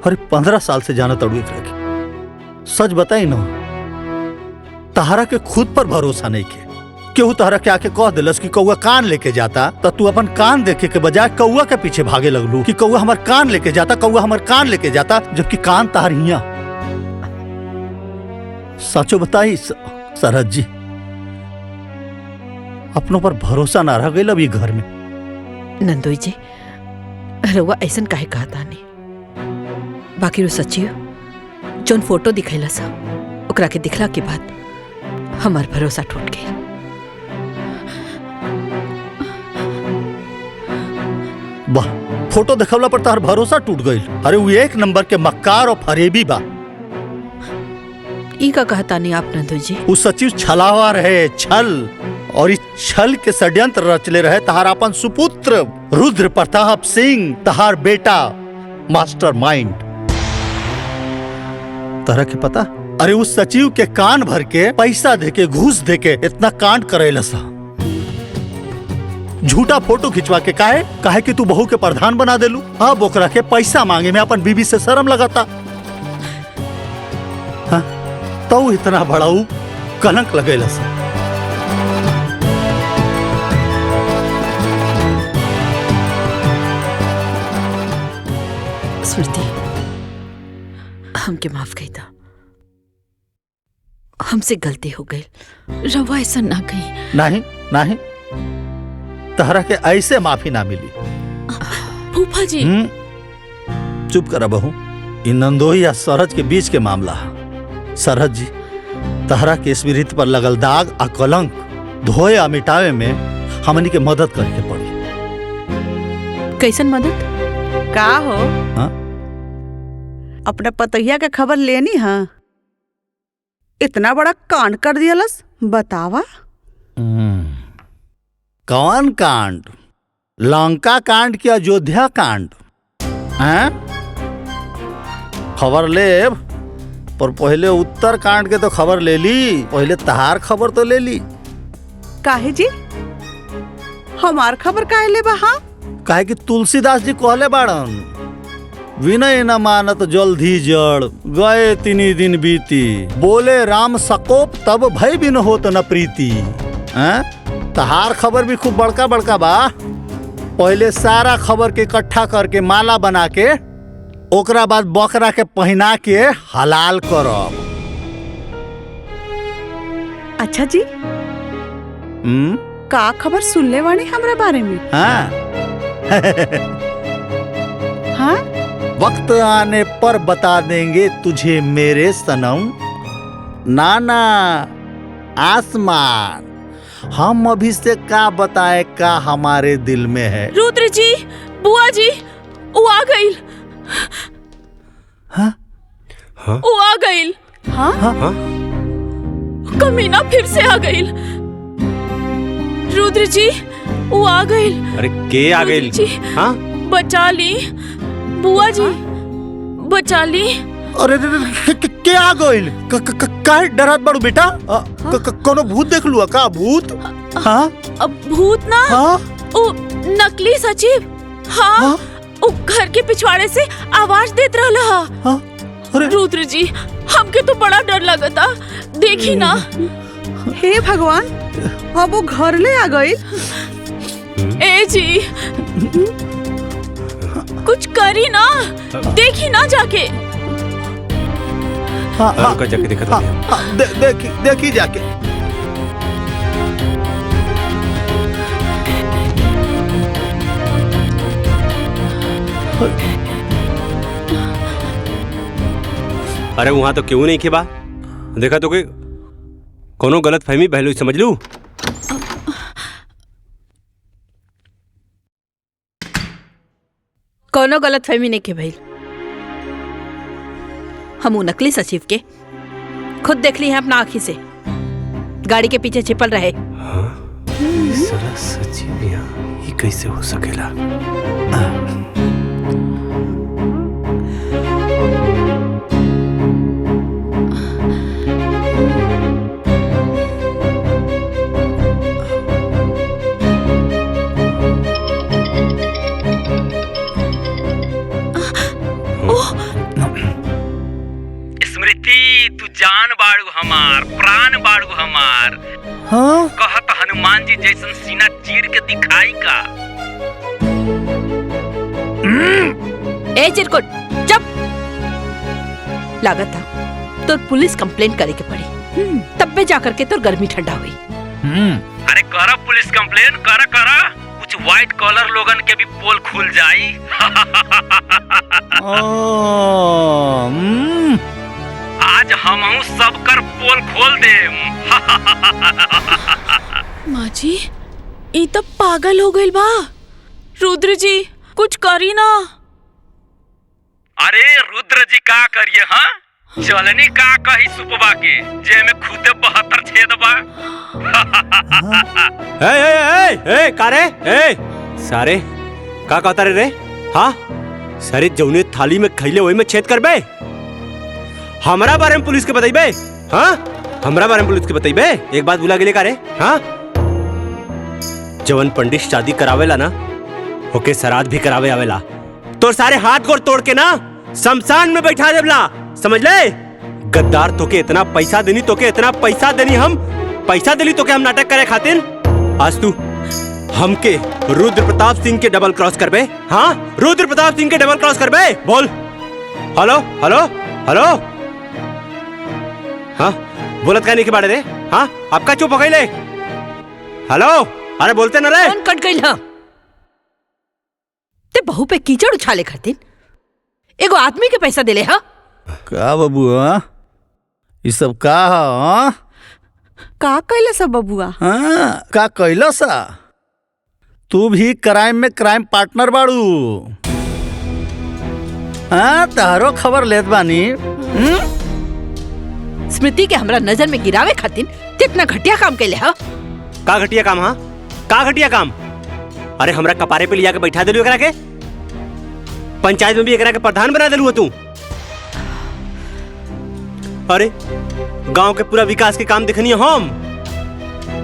[SPEAKER 9] अरे 15 साल से जाना तड़ू रखे। सच बताई ना, तहारा के खुद पर भरोसा नहीं के। केहू तहरा के आके कह दिलस कि कौआ कान लेके जाता तो तू अपन कान देखे के बजाय कौआ के पीछे भागे लगलू कि कौआ हमार कान लेके जाता, कौआ हमार कान लेके जाता, जबकि कान तार हिया। सचो बताई सरहद जी, अपनों पर भरोसा ना रह गई अभी घर में।
[SPEAKER 7] नंदोई जी रउआ ऐसन काहे कहता नहीं? बाकी रो सच्ची जोन फोटो दिखैला सा ओकरा के दिखला के बाद हमार भरोसा टूट गई।
[SPEAKER 9] वाह फोटो देखवला पर तार भरोसा टूट गई। अरे वो एक नंबर के मक्कार और फरेबी बा।
[SPEAKER 7] ई का कहता नहीं आप नंदू जी?
[SPEAKER 9] वो सचिव छलावा रहे, छल, और इस छल के षड्यंत्र रचले रहे तहार अपन सुपुत्र रुद्र प्रताप सिंह, तहार बेटा मास्टर माइंड। तरह के पता? अरे उस सचिव के कान भर के पैसा देके, घूस देके इतना कांड करेला सा। झूठा फोटो खिंचवा के काहे कि तू बहू के प्रधान बना देलू। अब ओकरा के पैसा मांगे में अपन बीबी से शर्म लगाता। हाँ? तो इतना बड़ाऊ कलंक लगेला सा।
[SPEAKER 7] स्मृति, हमके माफ कही था, हमसे गलती हो गई।
[SPEAKER 6] रवा ऐसा ना कही।
[SPEAKER 9] नहीं नहीं, तहरा के ऐसे माफी ना मिली।
[SPEAKER 6] फूफा जी।
[SPEAKER 9] चुप करा बहू। इन नंदोई या सरहज के बीच के मामला। सरहज जी, तहरा के स्मृति पर लगल दाग आ कलंक धोए आ मिटावे में हमनी के मदद करके पड़ी।
[SPEAKER 7] कैसन मदद?
[SPEAKER 8] का हो?
[SPEAKER 9] हाँ?
[SPEAKER 8] अपना पतैया के खबर लेनी है? इतना बड़ा कांड कर दियलस, बतावा।
[SPEAKER 9] कौन कांड? लंका कांड की अयोध्या कांड? हैं? खबर ले, पर पहले उत्तर कांड के तो खबर ले ली। पहले तहार खबर तो ले ली।
[SPEAKER 8] काहे जी? हमार खबर काहे ले बा?
[SPEAKER 9] काहे कि तुलसीदास जी कहले बाड़न, विनय न मानत जल्दी जड़, गए तिनी दिन बीती, बोले राम सकोप तब भय बिन होत न प्रीति। हैं? तहार खबर भी खूब बड़का बड़का बा। पहले सारा खबर के इकट्ठा करके माला बना के ओकरा बाद बकरा के पहना के हलाल करब।
[SPEAKER 8] अच्छा जी, का खबर सुनले वाणी हमरा बारे में?
[SPEAKER 9] हाँ।
[SPEAKER 8] हाँ?
[SPEAKER 9] वक्त आने पर बता देंगे तुझे मेरे सनम। नाना आसमान, हम अभी से का बताए का हमारे दिल में है।
[SPEAKER 6] रुद्र जी, बुआ जी, वो आ गई।
[SPEAKER 9] हाँ?
[SPEAKER 4] हाँ?
[SPEAKER 6] वो आ गई।
[SPEAKER 8] हाँ?
[SPEAKER 4] हाँ?
[SPEAKER 6] कमीना फिर से आ गई। रुद्र जी, वो आ गई।
[SPEAKER 4] अरे के आ गई? हाँ?
[SPEAKER 6] बचा ली बुआ जी, बचा ली।
[SPEAKER 9] अरे क्या आ गइल? काहे डरत बाड़ू बेटा? कोनो भूत देख लुआ का? भूत? हाँ?
[SPEAKER 6] अब भूत ना?
[SPEAKER 9] हाँ?
[SPEAKER 6] ओ नकली सचिव। हाँ? ओ घर के पिछवाड़े से आवाज देत रहला।
[SPEAKER 9] हाँ? अरे
[SPEAKER 6] रुद्र जी, हमके तो बड़ा डर लगता। देखी ना।
[SPEAKER 8] हे भगवान, अब वो घर ले आ गई।
[SPEAKER 6] ए जी, कुछ करी ना, देखी ना जाके।
[SPEAKER 9] हाँ, हाँ,
[SPEAKER 4] जाके देखा था।
[SPEAKER 9] हाँ, देखी जाके।
[SPEAKER 4] अरे वहां तो क्यों नहीं खेबा? देखा तो कोई कोनो गलत फहमी पहलू समझ लू।
[SPEAKER 7] कोनो गलत फहमी नहीं के भाई। हम नकली सचिव के खुद देख ली हैं अपना आँखी से, गाड़ी के पीछे छिपल रहे।
[SPEAKER 4] हाँ? सचिव यहाँ ये कैसे हो सकेला?
[SPEAKER 5] तू जान बाड़ू हमार, प्राण बाड़ू हमार।
[SPEAKER 9] हाँ?
[SPEAKER 5] कहत हनुमान जी जैसन सीना चीर के दिखाई का।
[SPEAKER 7] ए चिरकुट, चुप। लागत था तो पुलिस कंप्लेंट करे के पड़ी, तब पे जाकर के तो गर्मी ठंडा हुई।
[SPEAKER 5] अरे करा पुलिस कंप्लेंट, करा करा, कुछ व्हाइट कॉलर लोगन के भी पोल खुल जाई। आज हमहू सब कर पोल खोल देम।
[SPEAKER 6] माँ जी, ई तब पागल हो गई बा। रुद्र जी, कुछ करी ना।
[SPEAKER 5] अरे रुद्र जी का करिए? हाँ चलनी का कही सुपवा के जे में खुदे 72 छेद बा।
[SPEAKER 4] ए कारे ए सारे का कहता रे? हाँ सारे जौने थाली में खैले वही में छेद करबे। हमरा बारे में पुलिस के बताइबे? हाँ हमरा बारे में पुलिस के बताइबे? एक बात भुला गेले का रे? हाँ जवन पंडित शादी करावेला ना ओके श्राद्ध भी करावे आवेला। तो सारे हाथ गोड़ तोड़ के ना शमशान में बैठा देवला, समझ ले? गद्दार तोके इतना पैसा देनी, तोके इतना पैसा देनी, हम पैसा देली तोके हम नाटक करे खातिर। आज तू हमके रुद्र प्रताप सिंह के डबल क्रॉस करबे? हाँ रुद्र प्रताप सिंह के डबल क्रॉस करबे? बोल। Hello hello hello. हाँ बोलत का नहीं के बारे रे? हाँ आपका चुप हो गई ले। हेलो अरे बोलते ना रे।
[SPEAKER 7] कौन कट गई? हाँ ते बहू पे कीचड़ उछाले खातिर एगो आदमी के पैसा देले? हाँ
[SPEAKER 9] का बबुआ ये सब का? हाँ
[SPEAKER 8] का कैला सब बबुआ?
[SPEAKER 9] हाँ का कैला सा? तू भी क्राइम में क्राइम पार्टनर बाड़ू। हाँ तारो खबर लेत बानी।
[SPEAKER 7] स्मृति के हमरा नजर में गिरावे खातिर कितना घटिया काम कैले? हाँ
[SPEAKER 4] का घटिया काम? हाँ का घटिया काम? अरे हमरा कपारे पे लिया के बैठा देलू एकरा के, पंचायत में भी एकरा के प्रधान बना देलू तू। अरे गांव के पूरा विकास के काम देखनी हम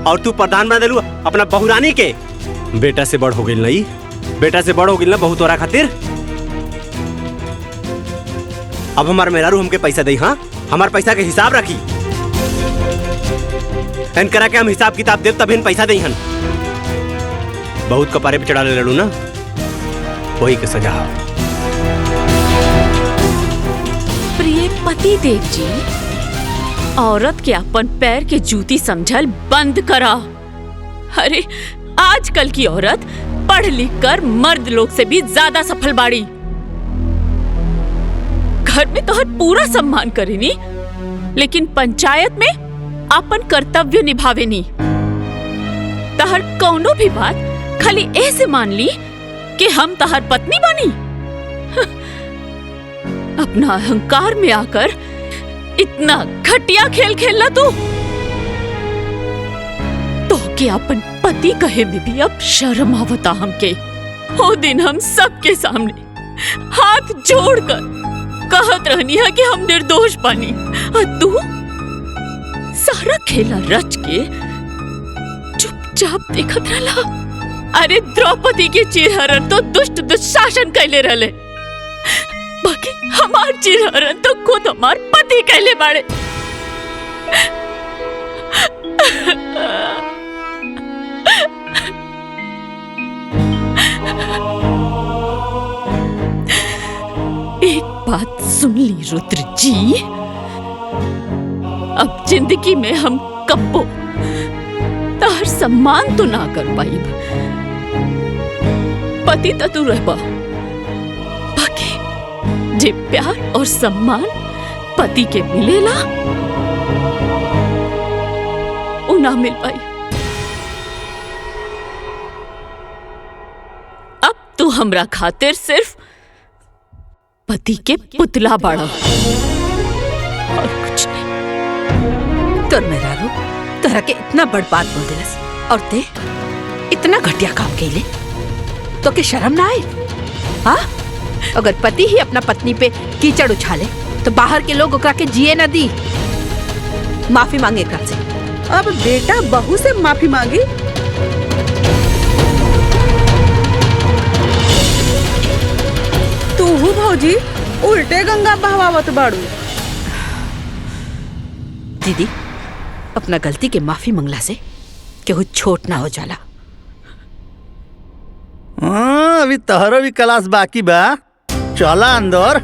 [SPEAKER 4] और तू प्रधान बना देलू अपना बहुरानी के। बेटा से बड़ हो गई नहीं, बेटा से बड़ हो गई ना बहू तोरा खातिर। अब हमार मेहरारू हमके पैसा दे। हाँ हमार पैसा के हिसाब रखी, इन करा के हम हिसाब किताब देव तब इन पैसा दे। हन बहुत कपारे पे चढ़ा ले लड़ू ना, वही के सजा।
[SPEAKER 6] प्रिय पति देव जी, औरत के अपन पैर के जूती समझल बंद करा। अरे आजकल की औरत पढ़ लिख कर मर्द लोग से भी ज्यादा सफल बाड़ी। घर में तो हर पूरा सम्मान करेनी, लेकिन पंचायत में अपन कर्तव्य निभावेनी। तहर कौनो भी बात खाली ऐसे मान ली कि हम तहर पत्नी बनी। अपना अहंकार में आकर इतना घटिया खेल खेलना तू तो कि अपन पति कहे में भी अब शर्म आवता हमके। वो दिन हम सबके सामने हाथ जोड़कर कहत रहनी है कि हम निर्दोष बनी, और तू सारा खेला रच के चुपचाप देखत रहला। अरे द्रौपदी के चिरहरण तो दुष्ट दुशासन कैले रहले, बाकी हमार चिरहरण तो खुद हमार पति कैले बाड़े। एक बात सुन ली रुद्र जी, अब जिंदगी में हम कब्बो तार सम्मान तो ना कर पाई। पति तो तू रहबा, बाकी जे प्यार और सम्मान पति के मिलेला वो ना मिल पाई। अब तू हमरा खातिर सिर्फ पति के पुतला बाड़ा और कुछ नहीं।
[SPEAKER 7] तोर मेहरारू तोहरा के इतना बड़ बात बोल दिलस और ते इतना घटिया काम कैले तो के शर्म ना आए? हाँ अगर पति ही अपना पत्नी पे कीचड़ उछाले तो बाहर के लोग ओकरा के जिए न दी, माफी मांगे एकरा से।
[SPEAKER 8] अब बेटा बहू से माफी मांगी? तू भौजी उल्टे गंगा बहवावत बाड़ू।
[SPEAKER 7] दीदी अपना गलती के माफी मंगला से केहू छोट ना हो जाला।
[SPEAKER 9] हाँ अभी तहरो भी क्लास बाकी बा, चला अंदर।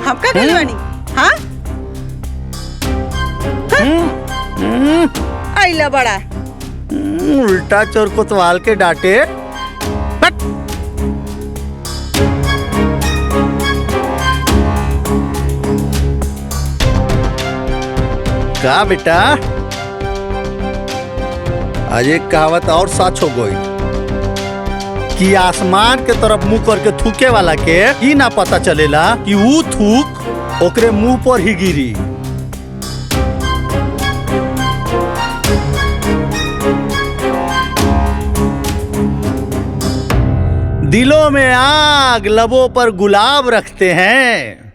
[SPEAKER 8] हम का गइल बानी? हाँ आइला बड़ा
[SPEAKER 9] उल्टा चोर कोतवाल के डांटे। हट। का बेटा आज एक कहावत और सच हो गई, कि आसमान के तरफ मुंह करके थूके वाला के ई ना पता चलेला कि ऊ थूक ओकरे मुंह पर ही गिरी। दिलों में आग, लबों पर गुलाब रखते हैं।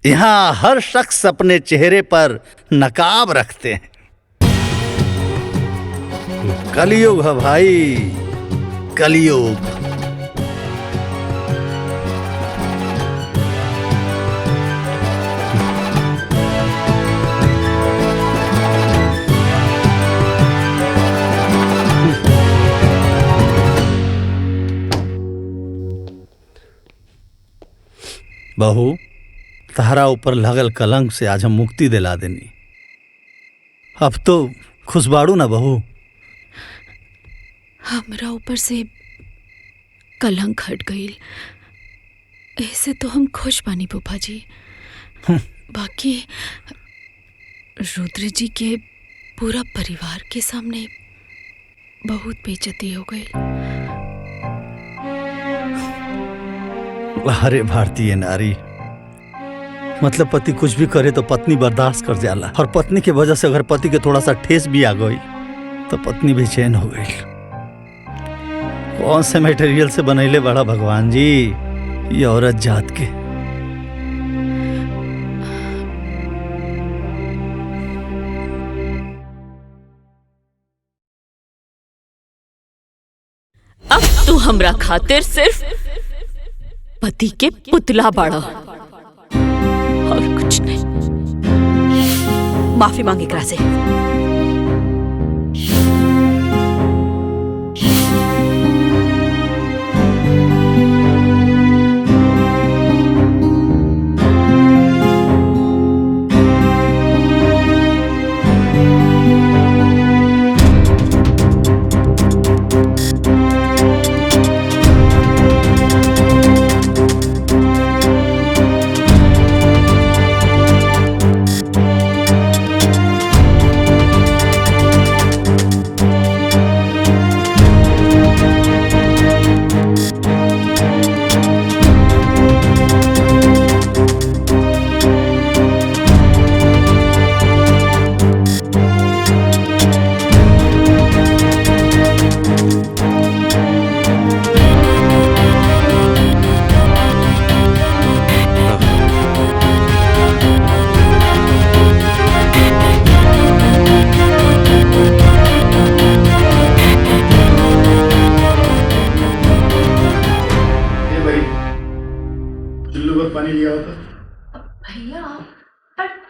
[SPEAKER 9] यहाँ हर शख्स अपने चेहरे पर नकाब रखते हैं। कलयुग है भाई, कलयुग। बहू, तहरा ऊपर लगल कलंक से आज हम मुक्ति दिला देनी। अब तो खुश बाड़ू ना बहू?
[SPEAKER 6] हमरा ऊपर से कलंक हट गई, ऐसे तो हम खुश बानी फूफा जी। बाकी रुद्र जी के पूरा परिवार के सामने बहुत बेइज्जती हो गई।
[SPEAKER 9] अरे भारतीय नारी, मतलब पति कुछ भी करे तो पत्नी बर्दाश्त कर जाला, और पत्नी की वजह से अगर पति के थोड़ा सा ठेस भी आ गई तो पत्नी बेचैन हो गई। कौन से मटेरियल से बनैले बड़ा भगवान जी ये औरत जात के।
[SPEAKER 6] अब तू हमरा खातिर सिर्फ पति के पुतला बाड़ा और कुछ नहीं।
[SPEAKER 7] माफी मांगे एकरा से।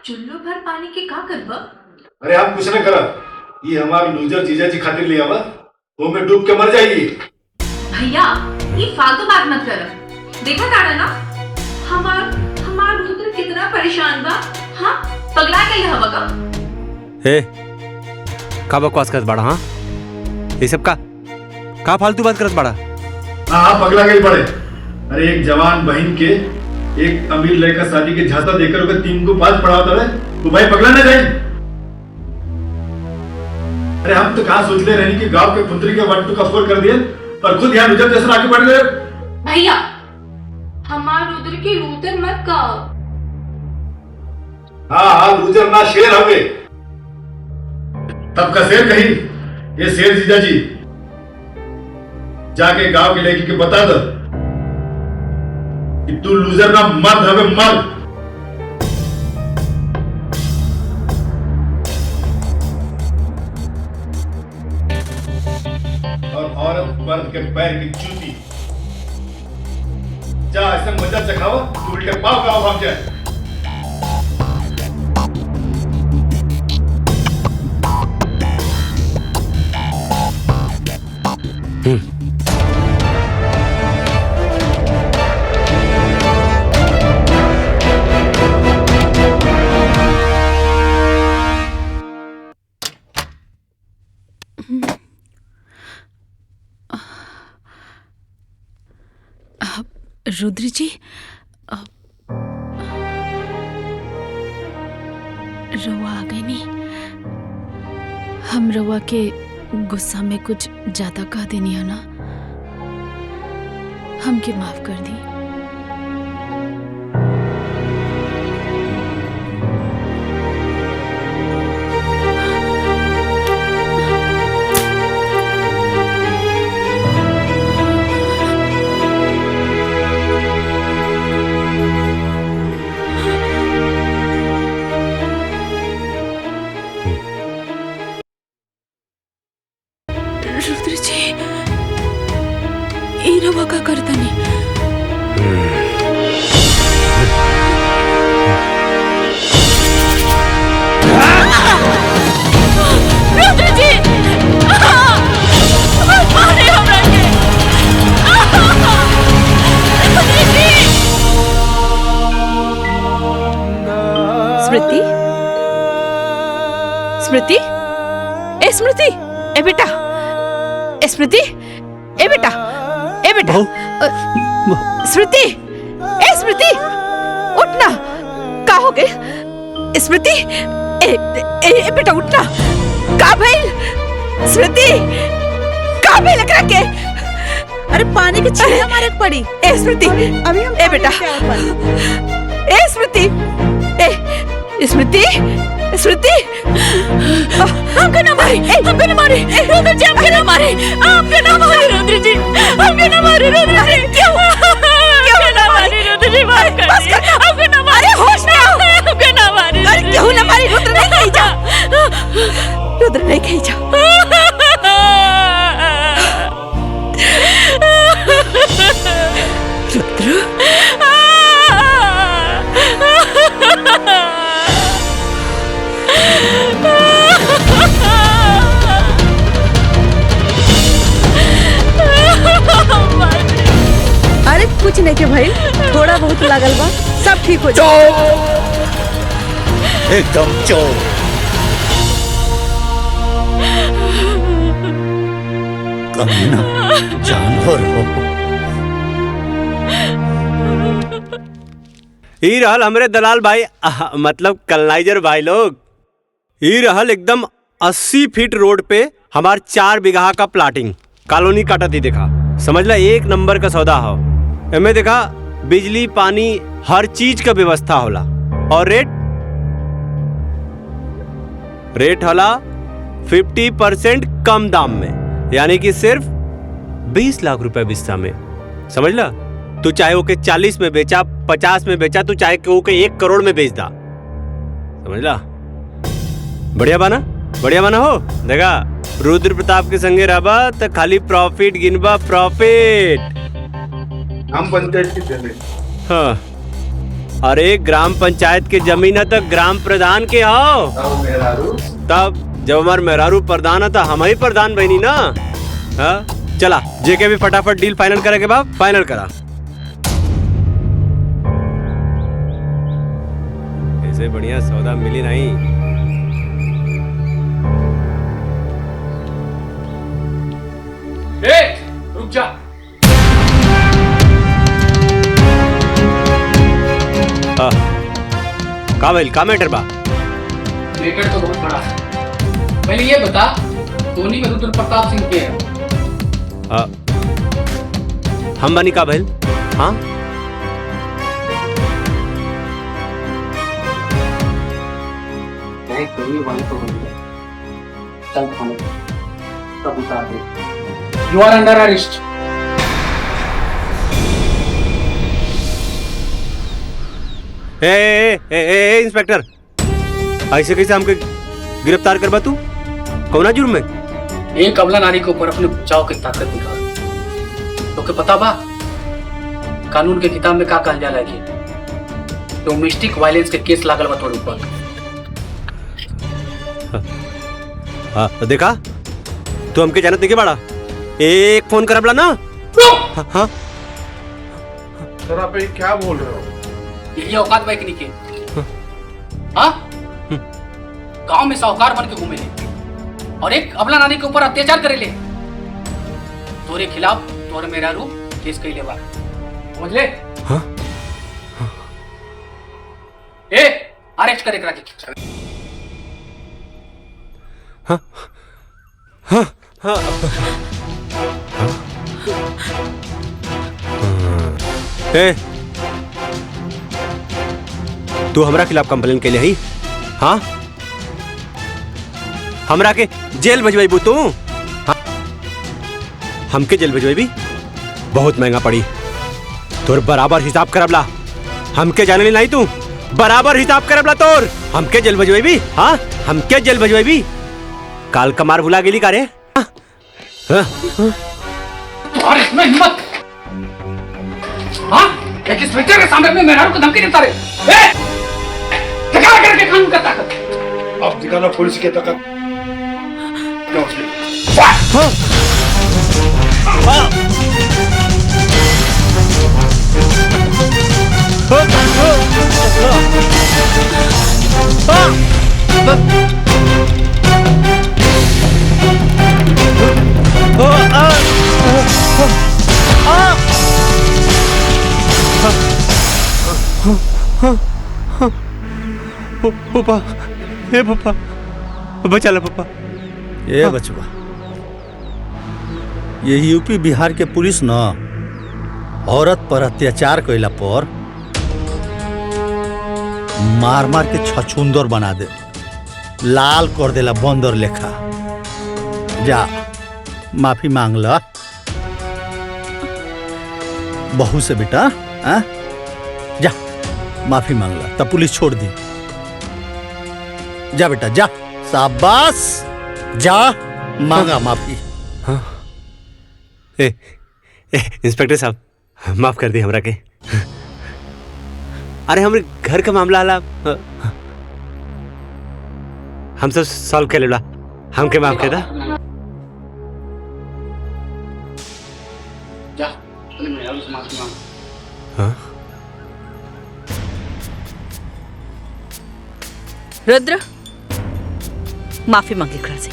[SPEAKER 3] चुल्लू भर पानी के का करबा?
[SPEAKER 2] अरे आप कुछ न करा, ये हमारे लूजर जीजा जी खातिर लिया हुआ, वो में डूब के मर जाएगी।
[SPEAKER 3] भैया ये फालतू बात मत कर। देखा तारा ना हमार रुद्र कितना परेशान बा। हाँ पगला गई हवा का।
[SPEAKER 4] ए का बकवास करत बाड़ा? हाँ ये सब का फालतू बात करत बाड़ा?
[SPEAKER 2] हाँ पगला गई बड़े। अरे एक जवान बहन के एक अमीर लड़का शादी के झांसा देकर ओके 3 को 5 पढ़ाता है, तो भाई पगला ना जाए। अरे हम तो कहाँ सोच ले रहे कि गांव के पुत्री के 1 2 का 4 कर दिए और खुद यहाँ रुद्र जैसा आगे बढ़ गए।
[SPEAKER 3] भैया हमार रुद्र की लूतर मत कहो।
[SPEAKER 2] हाँ लूजर ना शेर हवे। तब का शेर कहीं ये शेर जीजा जी जाके गांव के लड़की के बता दो कि तू लूजर ना मर्द हवे, मर्द। और औरत मर्द के पैर की जूती। जा ऐसे मजा चखाओ तू उल्टे पाव गाँव भाग जाए।
[SPEAKER 6] रुद्र जी रवा आ गई नहीं। हम रवा के गुस्सा में कुछ ज्यादा कह देनी है ना, हमके माफ कर दी। रुद्र जी, ई रवा का करता नहीं। रुद्र जी, मारे हमरा के। रुद्र जी।
[SPEAKER 7] स्मृति, स्मृति, ए स्मृति, ए बेटा, ए स्मृति, ए बेटा, ए बेटा, स्मृति, ए स्मृति, उठना, का हो गए? स्मृति, ए बेटा उठना, का भइल? स्मृति, का भइल एकरा के?
[SPEAKER 8] अरे पानी के छींटा मारे के पड़ी।
[SPEAKER 7] ए स्मृति,
[SPEAKER 8] अभी हम
[SPEAKER 7] ए बेटा, ए स्मृति, ए स्मृति, स्मृति,
[SPEAKER 6] हमको ना मारे, हमको ना मारे, रुद्र जी, हमको ना मारे, हमको ना मारे, रुद्र जी, हमको ना मारे, रुद्र जी, क्यों ना मारे, रुद्र जी, मार कर
[SPEAKER 7] बस कर,
[SPEAKER 6] हमको ना मारे, होश में आओ, हमको ना मारे,
[SPEAKER 7] अरे क्यों ना मारी? रुद्र नहीं कही जा, रुद्र नहीं कही जा। रुद्र,
[SPEAKER 8] अरे कुछ नहीं के भाई, थोड़ा बहुत लागल बा, सब ठीक हो जाए।
[SPEAKER 9] एकदम चोर। कमीना जानवर हो।
[SPEAKER 4] ई रहल हमरे दलाल भाई, मतलब कलनाइजर भाई लोग। ई रहल एकदम 80 फीट रोड पे हमार 4 बीघा का प्लाटिंग कॉलोनी काटत ही देखा। समझला, एक नंबर का सौदा हो। एमे देखा बिजली पानी हर चीज का व्यवस्था होला। और रेट होला 50% कम दाम में, यानी कि सिर्फ 20 लाख रुपए बिस्सा में। समझला, तू चाहे ओके 40 में बेचा, 50 में बेचा, तू चाहे ओके 1 करोड़ में बेच दा। समझला, बढ़िया बाना, बढ़िया बाना हो। देखा रुद्र प्रताप के संगे रहबा तो खाली प्रॉफिट गिनबा, प्रॉफिट।
[SPEAKER 2] हम पंचायत की जमीन।
[SPEAKER 4] हाँ, अरे ग्राम पंचायत के जमीन है तो ग्राम प्रधान के हो। तब जब हमार मेहरारू प्रधान है तो हम ही प्रधान बनी ना। हाँ, चला जेके भी फटाफट डील फाइनल करे के बाद फाइनल करा। ऐसे बढ़िया सौदा मिली नहीं।
[SPEAKER 5] रुक जा।
[SPEAKER 4] का भइल, का मैटर बा?
[SPEAKER 10] मैटर तो बहुत बड़ा है। पहले ये बता, धोनी में रुद्र प्रताप सिंह के है?
[SPEAKER 4] हम बनी, का भइल? हाँ,
[SPEAKER 10] धोनी वाले तो बनी। चल थाने तब उतार दे। You are under arrest.
[SPEAKER 4] Inspector, ऐसे कैसे हमके गिरफ्तार करबा तू? कौना जुर्म में?
[SPEAKER 10] एक अबला नारी के ऊपर अपने बचाव की ताकत दिखा। तो के पता बा कानून के किताब में का कहल जाला कि डोमेस्टिक वायलेंस के केस लागल बा तोर ऊपर।
[SPEAKER 4] हाँ, देखा तू हमके जानत नहीं के बाड़ा। एक फोन करबला ना। हाँ, हाँ।
[SPEAKER 2] सर आप ये क्या बोल रहे हो?
[SPEAKER 10] ये औकात बाइक नहीं के। हाँ, गांव में साहूकार बन के घूमे ले और एक अबला नानी के ऊपर अत्याचार करे ले। तोरे खिलाफ तोरे मेरा रू केस कइले बा, समझ ले?
[SPEAKER 4] हाँ?
[SPEAKER 10] ए, अरेस्ट करे करा के।
[SPEAKER 4] हाँ, हाँ, हाँ। ए, तू हमरा खिलाफ कंप्लेन के लिए ही? हाँ, हमरा के जेल भेजबू तू? हाँ? हमके जेल भेजबी बहुत महंगा पड़ी। तोर बराबर हिसाब करबला। हमके जाने नहीं तू बराबर हिसाब करबला तोर। हमके जेल भेजबी? हाँ, हमके जेल भेजबी? काल कमार भुला गेली का रे? हाँ?
[SPEAKER 10] और इसमें हिम्मत? हाँ? एक इंस्पेक्टर के सामने में मेहरारू को धमकी देता रे? दिखा करके कानून का ताकत।
[SPEAKER 2] अब दिखाना पुलिस की ताकत।
[SPEAKER 4] पापा, हे पापा, बचा ला पापा।
[SPEAKER 9] ये बचवा, ये यूपी बिहार के पुलिस न औरत पर अत्याचार कैला पर मार मार के छछुंदर बना दे, लाल कर देला बंदर लेखा। जा माफी मांग ला बहू से बेटा। आ? जा माफी मांग ला तब पुलिस छोड़ दी। जा बेटा जा, शाबाश, जा मांगा माफी।
[SPEAKER 4] हाँ। इंस्पेक्टर साहब माफ कर दी हमरा के। अरे हमरे घर का मामला आला हम सब सॉल्व कर लेला। हमके माफ कर दा।
[SPEAKER 10] जा, अपने मेहरारू से माफी मांग।
[SPEAKER 4] हाँ?
[SPEAKER 7] रुद्र, माफी मांगे खड़ा से।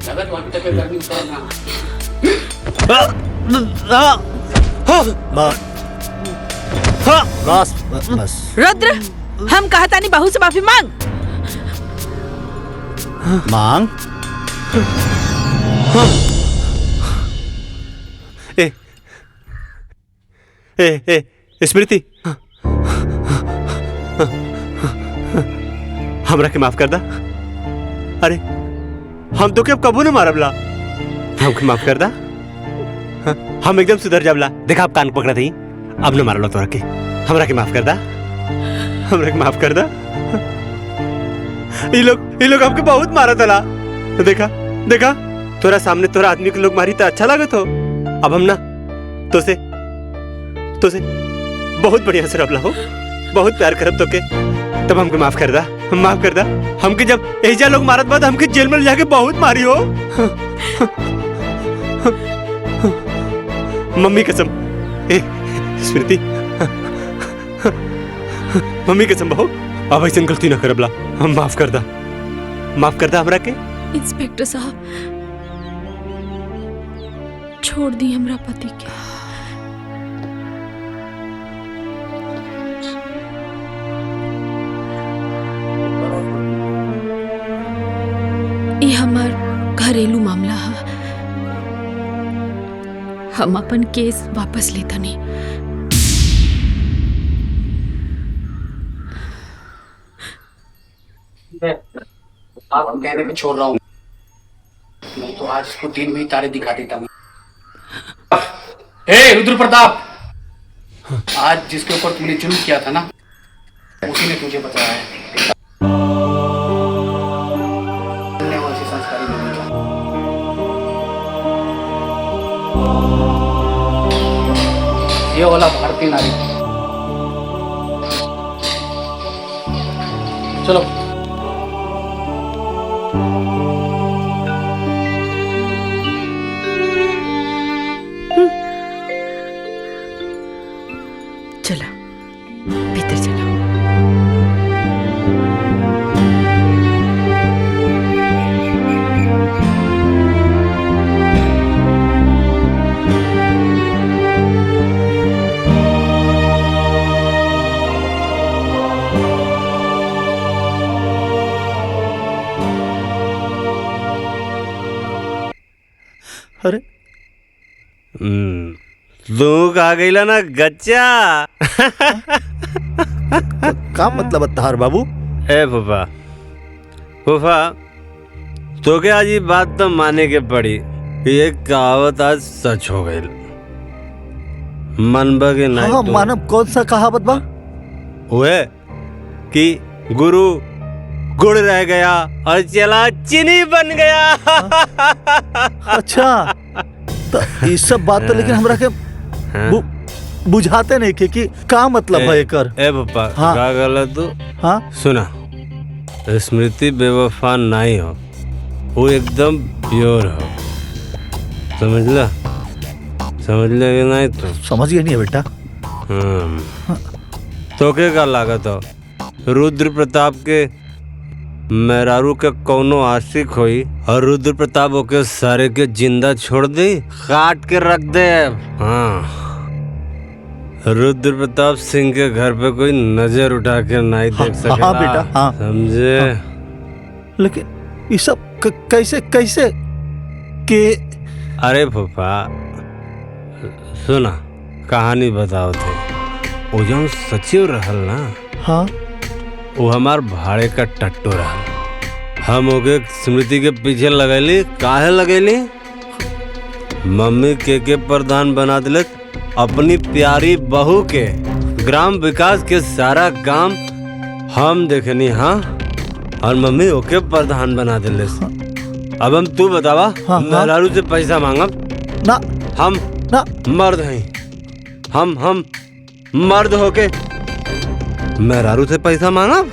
[SPEAKER 10] लगा तो अभी तक गर्मी उतरना।
[SPEAKER 9] बस बस।
[SPEAKER 7] रुद्र, हम कहा तानी बहू से माफी मांग।
[SPEAKER 9] मांग।
[SPEAKER 4] ए, स्मृति, हमरा के माफ कर दा। अरे हम तो के अब कबू न मारबला। हमके माफ कर दा। हम एकदम सुधर जाबला। देखा आप कान पकड़ा थी, अब न मारला तोरा के। हमरा के माफ कर दा। हमरा के माफ कर दा। ये लोग हमके बहुत मारा तला। देखा देखा, तोरा सामने तोरा आदमी के लोग मारी तो अच्छा लागत हो। अब हम ना तो से बहुत बढ़िया से रबला हो, बहुत प्यार करब तो के। तब हमके माफ कर दा, माफ कर दा। हमके जब एजा लोग मारत बाद हमके जेल में जाके बहुत मारी हो। मम्मी कसम, ए स्मृति, मम्मी कसम बहू, अब ऐसे गलती ना करबला। हम माफ कर दा, माफ कर दा हमरा के।
[SPEAKER 6] इंस्पेक्टर साहब, छोड़ दी हमरा पति के। ये हमार घरेलू मामला है। हम अपन केस वापस लेता नहीं।
[SPEAKER 10] आप कहने पे छोड़ रहा हूँ, नहीं तो आज इसको दिन में ही तारे दिखा देता हूँ। हे रुद्र प्रताप, आज जिसके ऊपर तूने जुल्म किया था ना, उसी ने तुझे बचाया है। संस्कारी नहीं था। ये वाला भारतीय नारी। चलो
[SPEAKER 7] चला भीतर चला।
[SPEAKER 9] अरे
[SPEAKER 4] तू कहा गईला ना गच्चा।
[SPEAKER 9] का मतलब तहार बाबू?
[SPEAKER 4] ए फूफा फूफा तो क्या आज ये बात तो माने के पड़ी, ये कहावत आज सच हो गई। मनबा के नहीं
[SPEAKER 9] हाँ मानव, कौन सा कहावत बा?
[SPEAKER 4] वो कि गुरु गुड़ रह गया और चला चीनी बन गया।
[SPEAKER 9] अच्छा तो ये सब बात तो लेकिन हमरा के बुझाते नहीं कि का मतलब है एकर।
[SPEAKER 4] ए पापा
[SPEAKER 9] हाँ।
[SPEAKER 4] का गलत तू?
[SPEAKER 9] हाँ
[SPEAKER 4] सुना, स्मृति बेवफा नहीं हो, वो एकदम प्योर हो, समझला? समझ ले कि नहीं? तो
[SPEAKER 9] समझ गया नहीं है बेटा।
[SPEAKER 4] तो के का लागत हो रुद्र प्रताप के मेहरारू के कौनो आशिक होई और रुद्र प्रताप ओके सारे के जिंदा छोड़ दे, काट के रख दे। हाँ, रुद्र प्रताप सिंह के घर पे कोई नजर उठा के नहीं देख सकेला।
[SPEAKER 9] हाँ बेटा, हाँ
[SPEAKER 4] समझे?
[SPEAKER 9] लेकिन ये सब कैसे कैसे के?
[SPEAKER 4] अरे फूफा सुना, कहानी बताओ थे। वो जो सचिव रहल ना,
[SPEAKER 9] हाँ
[SPEAKER 4] वो हमार भाड़े का टट्टू रहल। हम ओके स्मृति के पीछे लगैली। काहे लगैली? मम्मी के प्रधान बना दिलक अपनी प्यारी बहू के। ग्राम विकास के सारा काम हम देखनी। हाँ, और मम्मी ओके प्रधान बना दिले। अब हम तू बतावा,
[SPEAKER 9] हाँ,
[SPEAKER 4] मेहरारू से पैसा मांगब
[SPEAKER 9] ना?
[SPEAKER 4] हम
[SPEAKER 9] ना
[SPEAKER 4] मर्द हैं, हम मर्द होके मेहरारू से पैसा मांगब?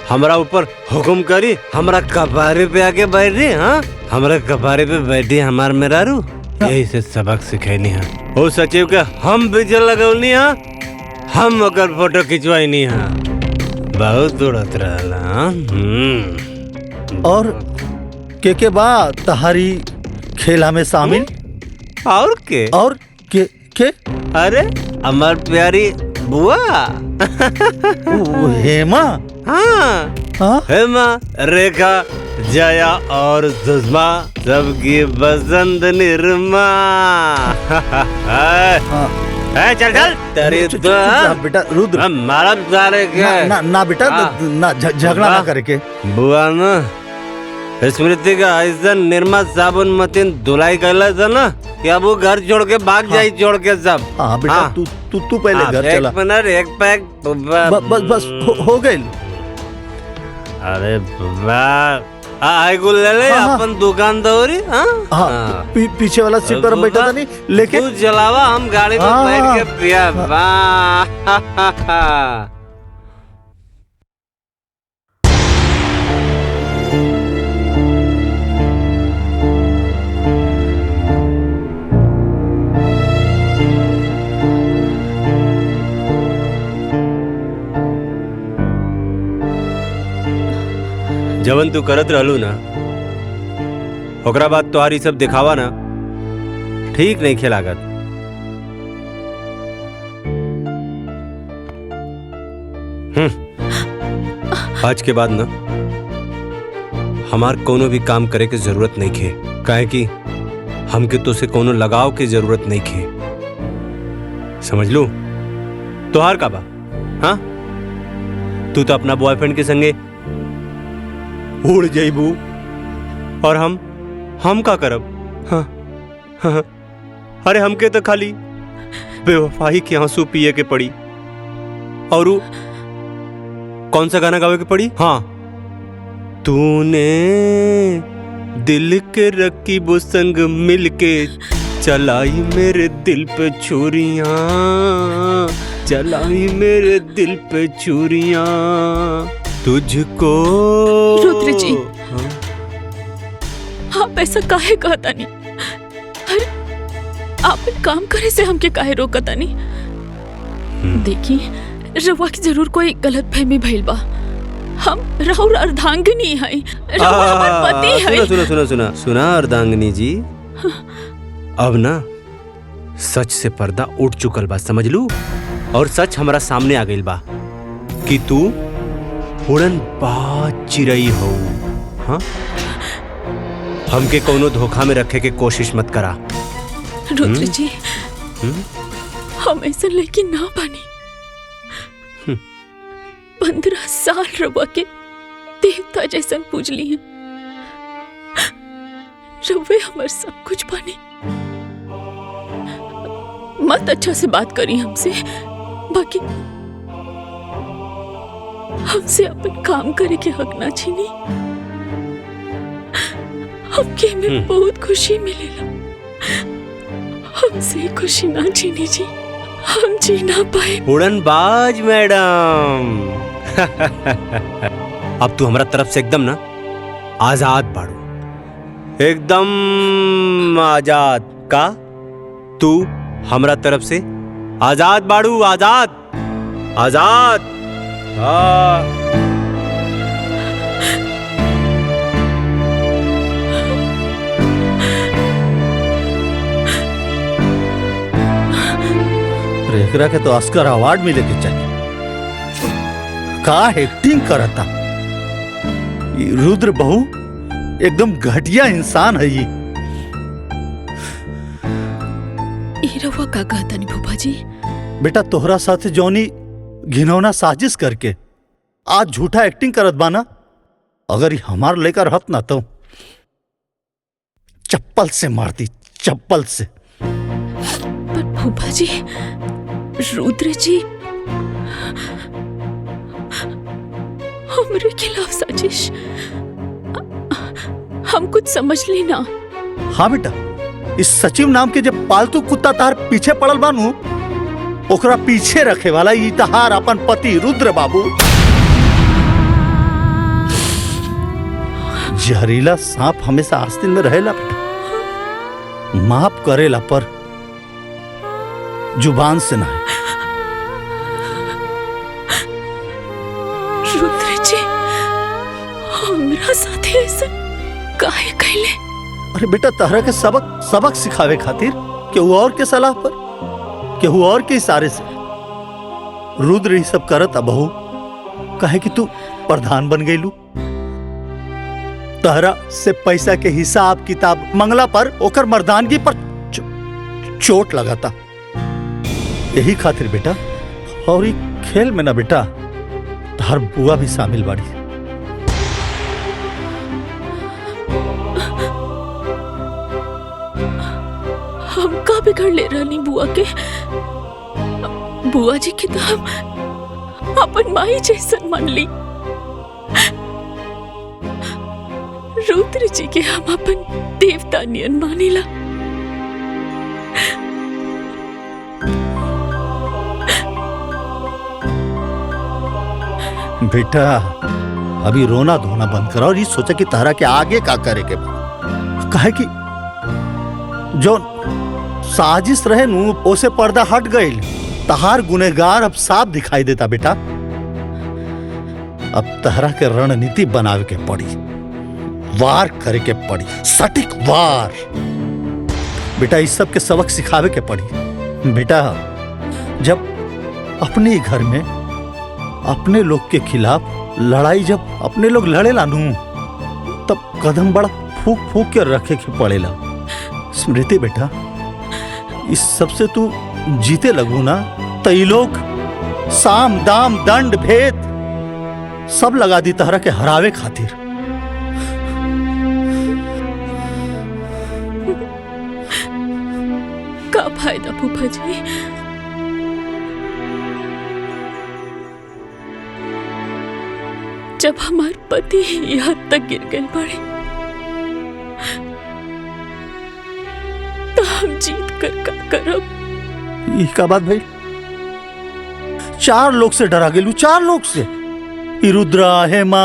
[SPEAKER 4] हमरा ऊपर हुक्म करी, हमरा कपारे पे आके बैठ रही। हाँ, हमरा कपारे पे बैठी हमार मेहरारू। यही से सबक सिखैनी है। ओ सचिव के हम बिजल लगौनी है, हम ओकर फोटो खिंचवाई है। बहुत उड़त रहला।
[SPEAKER 9] और के बाद तहारी खेला में शामिल?
[SPEAKER 4] और के?
[SPEAKER 9] और के?
[SPEAKER 4] अरे हमार प्यारी बुआ
[SPEAKER 9] हेमा।
[SPEAKER 4] हाँ
[SPEAKER 9] हाँ
[SPEAKER 4] हेमा, रेखा, जया और सुषमा, सबकी बसंत निर्मा। चल चल तेरी तो
[SPEAKER 9] बेटा रुद्र,
[SPEAKER 4] हमारा सारे के
[SPEAKER 9] ना बेटा, ना झगड़ा ना करके।
[SPEAKER 4] बुआ ना स्मृति का ऐसा निर्मा साबुन मतीन धुलाई कैला था ना कि अब वो घर छोड़ के भाग जाई, छोड़ के सब।
[SPEAKER 9] हाँ बेटा, तू पहले घर चला।
[SPEAKER 4] एक मिनट, एक पैक
[SPEAKER 9] बस हो गई।
[SPEAKER 4] अरे आई गुल ले ले, अपन दुकान दौरी।
[SPEAKER 9] हाँ पीछे वाला सीट पर बैठा था नहीं, लेकिन
[SPEAKER 4] तू चलावा, हम गाड़ी में बैठ के पिया। जवन तू करत रहलू ना, ओकरा बाद तुम्हारी सब दिखावा ना ठीक नहीं खेलागत। आज के बाद ना हमार कोनो भी काम करे के जरूरत नहीं खे, काहे कि हमके तो से कोनो लगाव के जरूरत नहीं खे। समझ लो तोहार का बा? हाँ, तू तो अपना बॉयफ्रेंड के संगे उड़ जाइबू और हम का करब? हाँ, हाँ, अरे हमके तो खाली बेवफाई के आंसू पिए के पड़ी। और कौन सा गाना गावे के पड़ी? हाँ, तूने दिल के रकीबों संग मिलके चलाई मेरे दिल पे छुरियां, चलाई मेरे दिल पे छुरियां, तुझको।
[SPEAKER 6] रुद्र जी, आप ऐसा काहे कहता नहीं? अरे आप काम करे से हमके काहे रोकता नहीं? देखिए, रवा की जरूर कोई गलत फहमी भइल बा। हम राहुल अर्धांगिनी है, रवा हमार पति है।
[SPEAKER 4] सुना अर्धांगिनी जी, अब ना सच से पर्दा उठ चुकल बा, समझ लू। और सच हमारा सामने आ गइल बा कि तू उड़न बाज चिड़ई हो। हाँ, हमके कोनो धोखा में रखे के कोशिश मत करा।
[SPEAKER 6] रुद्र जी, हम ऐसा लेकिन ना बानी। 15 साल रवा के देवता जैसन पूज ली हैं। रवे हमार सब कुछ बानी। मत अच्छा से बात करी हमसे, बाकी हमसे अपन काम करे के हक ना छीनी। हमके में बहुत खुशी मिलेला। हमसे खुशी ना छीनी जी, हम जी ना पाए।
[SPEAKER 4] उड़नबाज मैडम। अब तू हमारा तरफ से एकदम ना आजाद बाड़ू, एकदम आजाद। का तू हमरा तरफ से आजाद बाड़ू? आजाद आजाद। हाँ।
[SPEAKER 9] एकरा के तो ऑस्कर अवार्ड मिले के चाहिए। का एक्टिंग करता रुद्र बहू, एकदम घटिया इंसान है ये।
[SPEAKER 6] रवा का कहता नहीं भूपा जी?
[SPEAKER 9] बेटा तोहरा साथ जौनी घिनौना साजिश करके आज झूठा एक्टिंग करत बाना, अगर ये हमार लेकर हत ना तो चप्पल से मारती, चप्पल से।
[SPEAKER 6] पर भूपा जी, रुद्र जी हमरे खिलाफ साजिश, हम कुछ समझ ली ना।
[SPEAKER 9] हाँ बेटा, इस सचिव नाम के जब पालतू कुत्ता तार पीछे पड़ल बानू, ओकरा पीछे रखे वाला ई तहार अपन पति रुद्र बाबू। जहरीला सांप हमेशा आस्तीन में रहेला बेटा, माफ करेला पर जुबान से ना।
[SPEAKER 6] रुद्र जी, हमरा साथे ऐसा काहे कहले?
[SPEAKER 9] अरे बेटा तहरा के सबक सिखावे खातिर केहू और के सलाह पर, केहू और के इशारे से रुद्र ही सब करत। बहू काहे कि तू प्रधान बन गईलू, तहरा से पैसा के हिसाब किताब मंगला पर ओकर मर्दानगी पर चोट लगाता। यही खातिर बेटा, और ये खेल में ना बेटा तहर बुआ भी शामिल बाड़ी।
[SPEAKER 6] हम का बिगड़ ले रहनी बुआ के? बुआ जी के तो हम अपन माई जैसन मान ली। रुद्र जी के हम अपन देवता नियन मानिला।
[SPEAKER 9] बेटा अभी रोना धोना बंद करो और ये सोचा कि तारा के आगे का करे के बा। काहे कि जो साजिश रहे नू ओसे पर्दा हट गई। तहार गुनेगार अब साफ दिखाई देता बेटा। अब तहरा के रणनीति बनावे के पड़ी, वार करे के पड़ी, सटीक वार। बेटा इस सब के सबक सिखावे के पड़ी। बेटा जब अपने ही घर में अपने लोग के खिलाफ लड़ाई जब अपने लोग लड़े लानू, तब कदम बड़ा फूक फूक के रखे के पड़ेला। स्मृति बेटा, इस सबसे तू जीते लगू ना, तई लोग साम दाम दंड भेद सब लगा दी तहरा के हरावे खातिर।
[SPEAKER 6] का फायदा फूफा जी? जब हमार पति यहाँ तक गिर गए पड़े, तो हम जीत कर का करब?
[SPEAKER 9] ये का बात भाई? 4 लोग से डरा गेलू, 4 लोग से। रुद्रा, हेमा,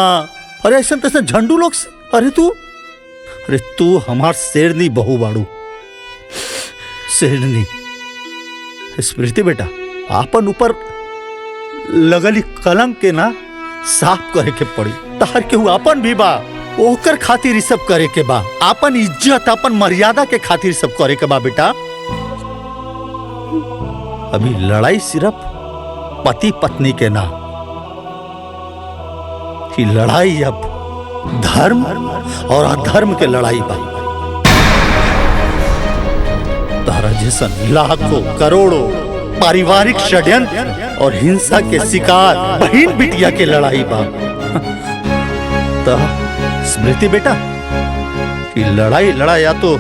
[SPEAKER 9] अरे ऐसा तैसे झंडू लोग से। अरे तू हमार शेरनी बहू बाड़ू, शेरनी। स्मृति बेटा, आपन ऊपर लगली कलंक के ना साफ करे के पड़ी। तार केहू आपन भी बा, ओकर खातिर सब करे के बा। आपन इज्जत, आपन मर्यादा के खातिर सब करे के बा बेटा। अभी लड़ाई सिर्फ पति पत्नी के ना, लड़ाई अब धर्म और अधर्म के लड़ाई बा। तारा जैसन लाखों करोड़ों पारिवारिक षड्यंत्र और हिंसा के शिकार बहन बिटिया के लड़ाई बा। तो स्मृति बेटा, ये लड़ाई लड़ाया तो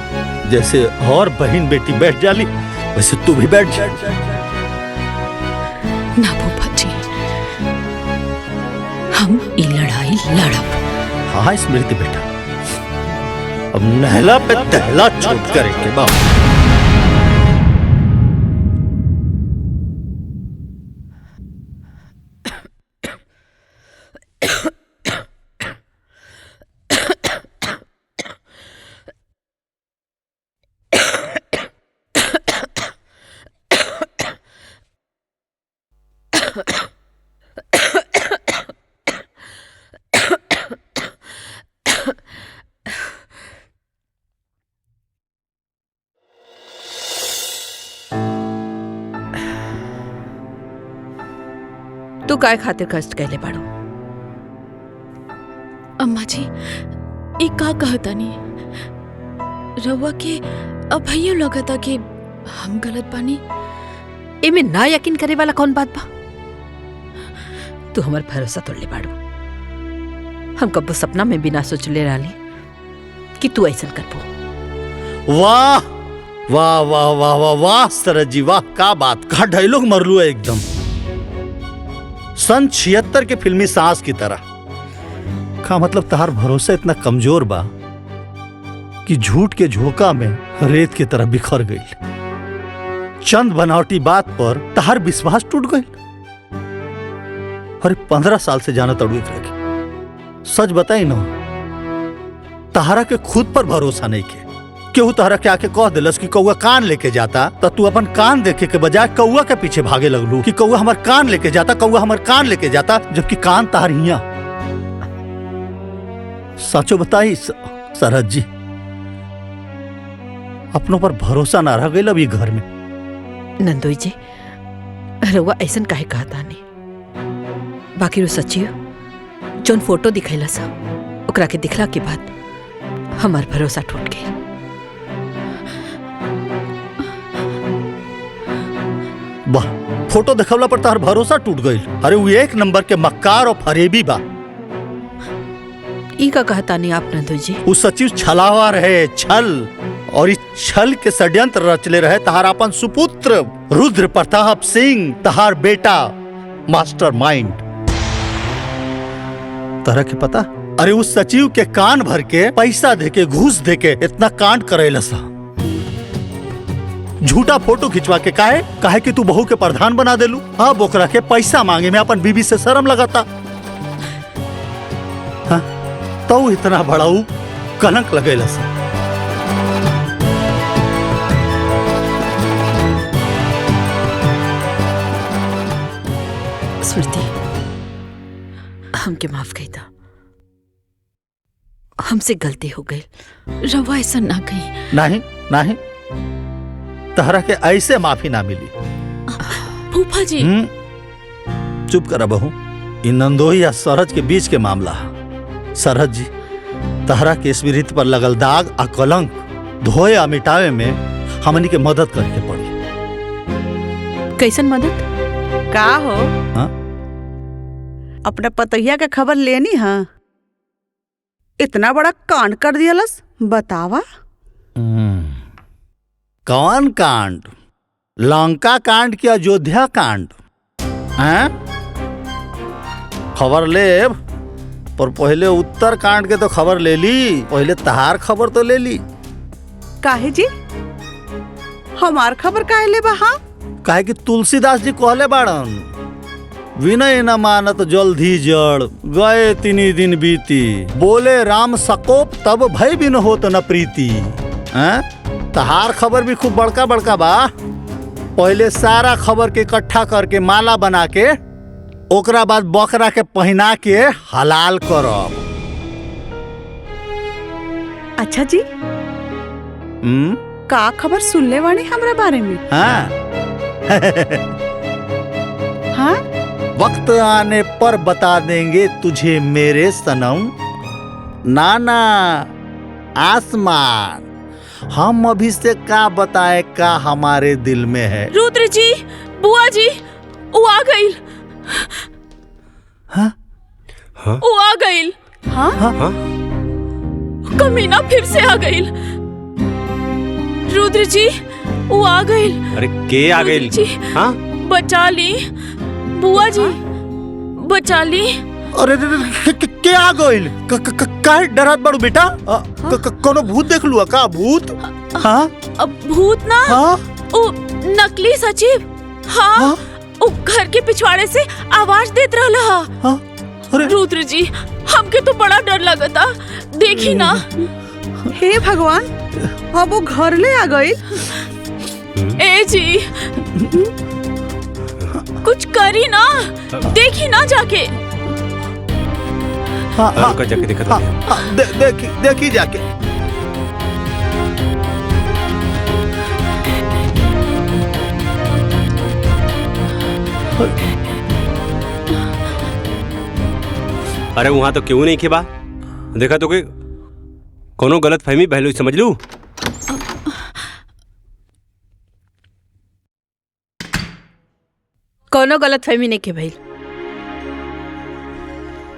[SPEAKER 9] जैसे और बहन बेटी बैठ जाली वैसे तू भी बैठ जा।
[SPEAKER 6] ना भूपा जी, हम ये लड़ाई लड़ब।
[SPEAKER 9] हाँ स्मृति बेटा, अब नहला पे दहला छूट करेंगे बाबा।
[SPEAKER 7] तू काय खातिर कष्ट कैले बाड़ू?
[SPEAKER 6] अम्मा जी, ये का कहता नहीं रवा के अब भैया लगता कि हम गलत बानी।
[SPEAKER 7] एमे ना यकीन करे वाला कौन बात बा? तू हमार भरोसा तोड़ले बाड़ू। हम कब्बो सपना में बिना सोचले रहली कि तू ऐसा करबो।
[SPEAKER 9] वाह वाह वाह वाह वाह वाह सरज जी वाह, का बात, का डायलॉग मरलू है एकदम सन 76 के फिल्मी सांस की तरह। का मतलब तहार भरोसा इतना कमजोर बा कि झूठ के झोंका में रेत की तरह बिखर गई। चंद बनावटी बात पर तहार विश्वास टूट गई। अरे 15 साल से जाना तड़ू रखी। सच बताई ना, तहारा के खुद पर भरोसा नहीं के। केहू तहरा के आके कह दिलस कि कौआ कान लेके जाता, तो तू अपन कान देखे के बजाय कौआ के पीछे भागे लगलू कि कौआ हमार कान लेके जाता, कौआ हमार कान लेके जाता, जबकि कान तार हिया। सचो बताई सरहद जी, अपनों पर भरोसा ना रह गई अभी घर में।
[SPEAKER 7] नंदोई जी, रउआ ऐसन काहे कहता नहीं? बाकी रो सच्ची हो। जोन फोटो दिखैला सा ओकरा के दिखला के बाद हमार भरोसा टूट गई।
[SPEAKER 9] वाह, फोटो देखवला पर तार भरोसा टूट गई। अरे वो एक नंबर के मक्कार और फरेबी बा।
[SPEAKER 7] ई का कहता नहीं आप नंदोई जी?
[SPEAKER 9] वो सचिव छलावा रहे, छल, और इस छल के षड्यंत्र रचले रहे तहार अपन सुपुत्र रुद्र प्रताप सिंह, तहार बेटा मास्टर माइंड। तरह के पता? अरे उस सचिव के कान भर के पैसा देके घूस देके इतना कांड करेला सा। झूठा फोटो खिंचवा के काहे कि तू बहू के प्रधान बना देलू। अब ओकरा के पैसा मांगे में अपन बीबी से शर्म लगाता। हाँ? तो इतना बड़ाऊ कलंक लगेला सा।
[SPEAKER 7] स्मृति, हमके माफ कही था। हमसे गलती हो गई।
[SPEAKER 6] रवा ऐसा ना कही।
[SPEAKER 9] नहीं नहीं, तहरा के ऐसे माफी ना मिली।
[SPEAKER 6] फूफा जी।
[SPEAKER 9] चुप करा बहू, इन नंदोई या सरहज के बीच के मामला। सरहज जी, तहरा के स्मृति पर लगल दाग आ कलंक धोए आ मिटावे में हमनी के मदद करके पड़ी।
[SPEAKER 7] कैसन मदद?
[SPEAKER 8] का हो?
[SPEAKER 9] हाँ?
[SPEAKER 8] अपना पतैया के खबर लेनी है? इतना बड़ा कांड कर दियलस, बतावा।
[SPEAKER 9] कौन कांड? लंका कांड की अयोध्या कांड? हैं? खबर ले, पर पहले उत्तर कांड के तो खबर ले ली। पहले तहार खबर तो ले ली।
[SPEAKER 8] काहे जी? हमार खबर काहे ले बहा?
[SPEAKER 9] काहे कि तुलसीदास जी कहले बाड़न, विनय न मानत जल्दी जड़, गए तिनी दिन बीती, बोले राम सकोप तब भय बिन होत न प्रीति। तहार खबर भी खूब बड़का बड़का बा। पहले सारा खबर के इकट्ठा करके माला बना के ओकरा बाद बकरा के पहना के हलाल करब।
[SPEAKER 8] अच्छा जी, का खबर सुनले वाणी हमरा बारे में?
[SPEAKER 9] हाँ।
[SPEAKER 8] हाँ?
[SPEAKER 9] वक्त आने पर बता देंगे तुझे मेरे सनम। नाना आसमान हम अभी से का बताए का हमारे दिल में है।
[SPEAKER 6] रुद्र जी, बुआ जी, वो आ गई।
[SPEAKER 9] हाँ?
[SPEAKER 4] हाँ?
[SPEAKER 6] वो आ गई। हाँ?
[SPEAKER 4] हाँ?
[SPEAKER 6] कमीना फिर से आ गई। रुद्र जी, वो आ गई।
[SPEAKER 4] अरे के आ गई?
[SPEAKER 6] रुद्र जी,
[SPEAKER 4] हाँ?
[SPEAKER 6] बचा ली बुआ जी, बचा ली।
[SPEAKER 9] अरे क्या आ गइल? काहे डरत बाड़ू बेटा? कोनो भूत देख लुआ का? भूत? हाँ?
[SPEAKER 6] अब भूत ना,
[SPEAKER 9] हाँ?
[SPEAKER 6] वो नकली सचिव। हाँ? वो घर के पिछवाड़े से आवाज देत रहला।
[SPEAKER 9] हाँ? अरे
[SPEAKER 6] रुद्र जी, हमके तो बड़ा डर लगता। देखी ना।
[SPEAKER 8] हे भगवान, अब वो घर ले आ गई।
[SPEAKER 6] ए जी, कुछ करी ना, देखी ना जाके।
[SPEAKER 9] हाँ, हाँ,
[SPEAKER 4] रुको जाके देखा।
[SPEAKER 9] हाँ, हाँ, देखी जाके।
[SPEAKER 4] अरे वहां तो क्यों नहीं खेबा? देखा तो कोई कोनो गलत फहमी पहलू समझ लू।
[SPEAKER 7] कोनो गलत फहमी नहीं के भाई।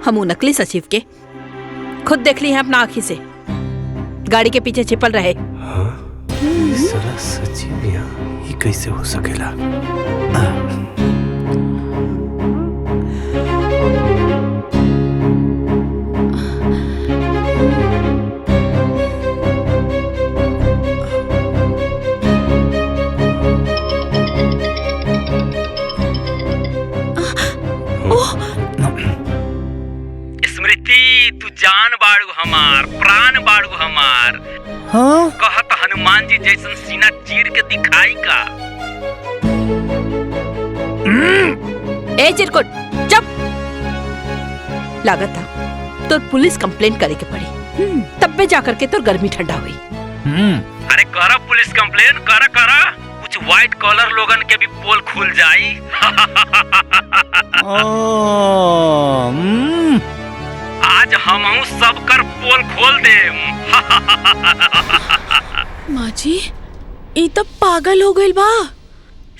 [SPEAKER 7] हम नकली सचिव के खुद देख ली हैं अपना आँखी से, गाड़ी के पीछे छिपल रहे।
[SPEAKER 4] हाँ? साला सचिव यहाँ ये कैसे हो सकेला?
[SPEAKER 5] स्मृति, तू जान बाड़ू हमार, प्राण बाड़ू हमार।
[SPEAKER 9] हाँ?
[SPEAKER 5] कहत हनुमान जी जैसन सीना चीर के दिखाई का।
[SPEAKER 7] ए चिरकुट, चुप। लागत था तो पुलिस कंप्लेंट करे के पड़ी, तब पे जाकर के तो गर्मी ठंडा हुई।
[SPEAKER 5] अरे करा पुलिस कंप्लेन, करा करा, कुछ व्हाइट कॉलर लोगन के भी पोल खुल जाई। आज हमहू सबकर पोल खोल देम।
[SPEAKER 6] माँ जी, ई तब पागल हो गई बा।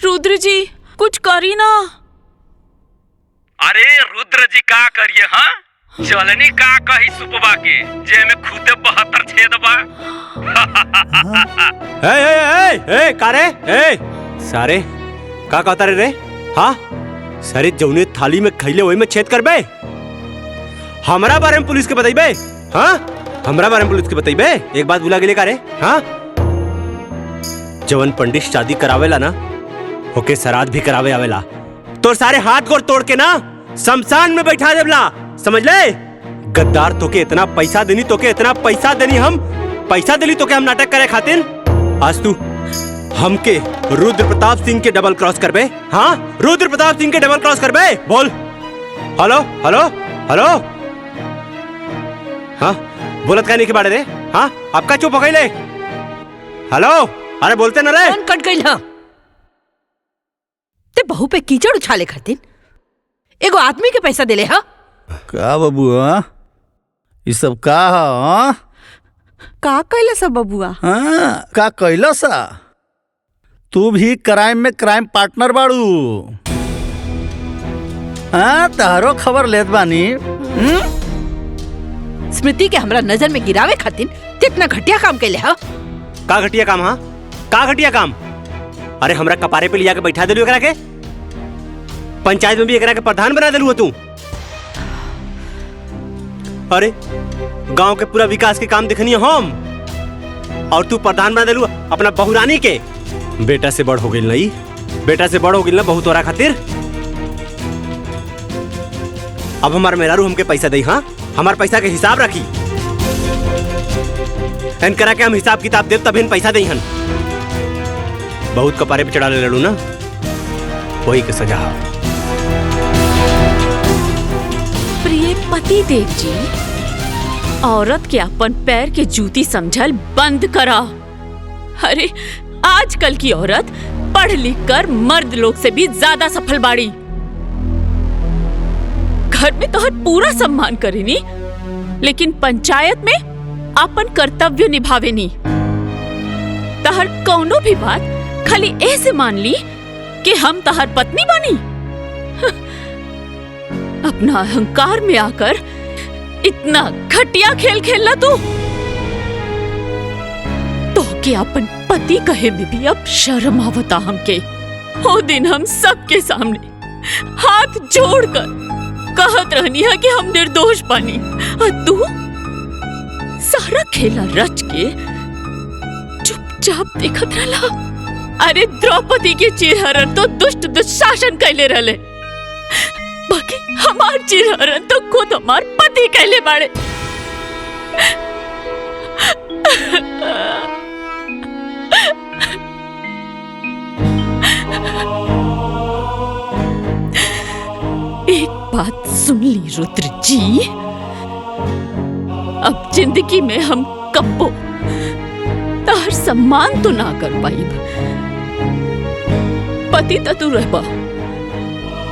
[SPEAKER 6] रुद्र जी, कुछ करी ना।
[SPEAKER 5] अरे रुद्र जी का करिए? हाँ, चलनी का कही सुपवा के जे में खुदे 72 छेद बा।
[SPEAKER 4] ए कारे ए सारे का कहता रे? हाँ? सारे जौने थाली में खैले वही में छेद करबे? हमरा बारे में पुलिस के बताइबे? हाँ? हमरा बारे में पुलिस के बताइबे? एक बात भुला गेले का रे? हाँ? जवन पंडित शादी करावेला ना, ओके श्राद्ध भी करावे आवेला। तो सारे हाथ गोड़ तोड़ के ना शमशान में बैठा देवला, समझ ले? गद्दार तोके इतना पैसा देनी, तोके इतना पैसा देनी, हम पैसा देली तोके हम नाटक करे खातिर। आज तू हमके रुद्र प्रताप सिंह के डबल क्रॉस करबे? हाँ? रुद्र प्रताप सिंह के डबल क्रॉस करबे? बोल। Hello hello hello. हाँ? बोलत का नहीं के बारे रे? हाँ? आपका चुप हो गई ले? हेलो, अरे बोलते ना रे।
[SPEAKER 7] कौन कट गई? हाँ, ते बहू पे कीचड़ उछाले खातिर एगो आदमी के पैसा देले। हाँ?
[SPEAKER 9] का बबुआ, ये सब का? हाँ?
[SPEAKER 8] का कैला सब बबुआ?
[SPEAKER 9] हाँ, का कैला सा? तू भी क्राइम में क्राइम पार्टनर बाड़ू। हाँ, तारो खबर लेत बानी।
[SPEAKER 7] स्मृति के हमरा नजर में गिरावे खातिर कितना घटिया काम कैले। हाँ?
[SPEAKER 4] का घटिया काम? हाँ, का घटिया काम? अरे हमरा कपारे पे लिया के बैठा देलू एकरा के, पंचायत में भी एकरा के प्रधान बना देलू तू। अरे गांव के पूरा विकास के काम देखनी हम, और तू प्रधान बना देलू अपना बहुरानी के। बेटा से बड़ हो गई नहीं, बेटा से बड़ हो गई ना बहू तोरा खातिर। अब हमार मेहरारू हमके पैसा दे। हाँ, हमार पैसा के हिसाब रखी, एन करा के हम हिसाब किताब देव तब इन पैसा दे। हन बहुत कपारे पे चढ़ा ले लड़ू ना, वही के सजा।
[SPEAKER 6] प्रिय पति देव जी, औरत के अपन पैर के जूती समझल बंद करा। अरे आजकल की औरत पढ़ लिख कर मर्द लोग से भी ज्यादा सफल बाड़ी। घर में तो हर पूरा सम्मान करेनी, लेकिन पंचायत में अपन कर्तव्य निभावेनी। तहर कौनो भी बात खाली ऐसे मान ली कि हम तहर पत्नी बनी। अपना अहंकार में आकर इतना घटिया खेल खेलना तू तो कि अपन पति कहे में भी अब शर्म आवता हमके। वो दिन हम सबके सामने हाथ जोड़कर कहत रहनी है कि हम निर्दोष बनी और तू सारा खेला रच के चुपचाप देखत रहला। अरे द्रौपदी के चिरहरण तो दुष्ट दुशासन कैले रहले, बाकी हमार चिरहरण तो खुद हमार पति कैले बाड़े। एक बात सुन ली रुद्र जी, अब जिंदगी में हम कब्बो तार सम्मान तो ना कर पाई। पति तो तू रहबा,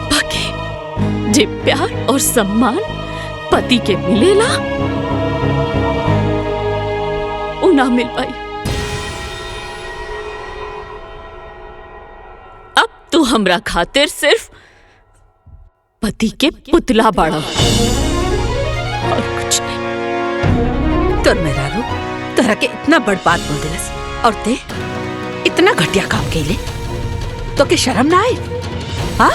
[SPEAKER 6] बाकी जे प्यार और सम्मान पति के मिलेला वो ना मिल पाई। अब तू हमरा खातिर सिर्फ पति के पुतला बाड़ा और कुछ नहीं।
[SPEAKER 7] तोर मेरा रो तोरा के इतना बड़ बात बोल दिलस और ते इतना घटिया काम कैले तो के शर्म ना आए? हाँ,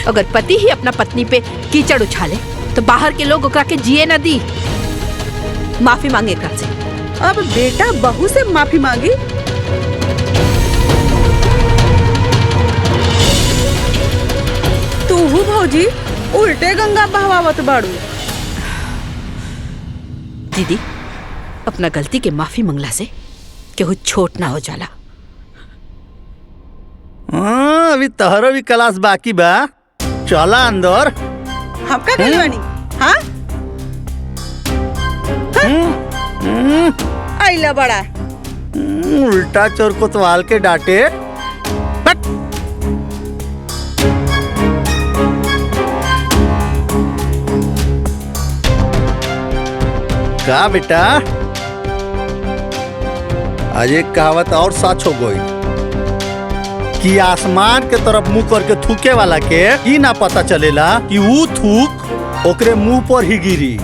[SPEAKER 7] अगर पति ही अपना पत्नी पे कीचड़ उछाले तो बाहर के लोग ओकरा के जिए न दी। माफी मांगे एकरा से।
[SPEAKER 8] अब बेटा बहू से माफी मांगी? तू हूँ भौजी उल्टे गंगा बहवावत बाड़ू।
[SPEAKER 7] दीदी, अपना गलती के माफी मंगला से केहू छोट ना हो जाला।
[SPEAKER 9] अभी तहरो भी क्लास बाकी बा, चला अंदर।
[SPEAKER 8] हम का गइल बानी? हाँ आइला बड़ा
[SPEAKER 9] उल्टा चोर कोतवाल के डांटे। बट का बेटा, आज एक कहावत और सच हो गई कि आसमान के तरफ मुंह करके थूके वाला के ई ना पता चलेला कि वो थूक ओकरे मुंह पर ही गिरी।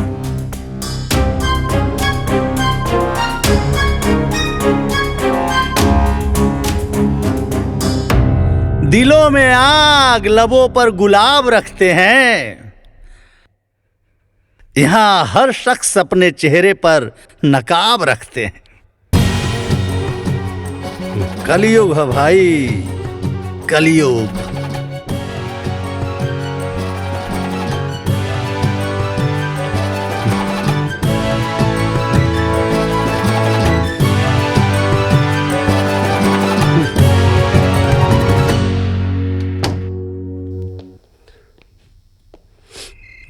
[SPEAKER 9] दिलों में आग, लबों पर गुलाब रखते हैं। यहाँ हर शख्स अपने चेहरे पर नकाब रखते हैं। कलयुग है भाई, कलयुग।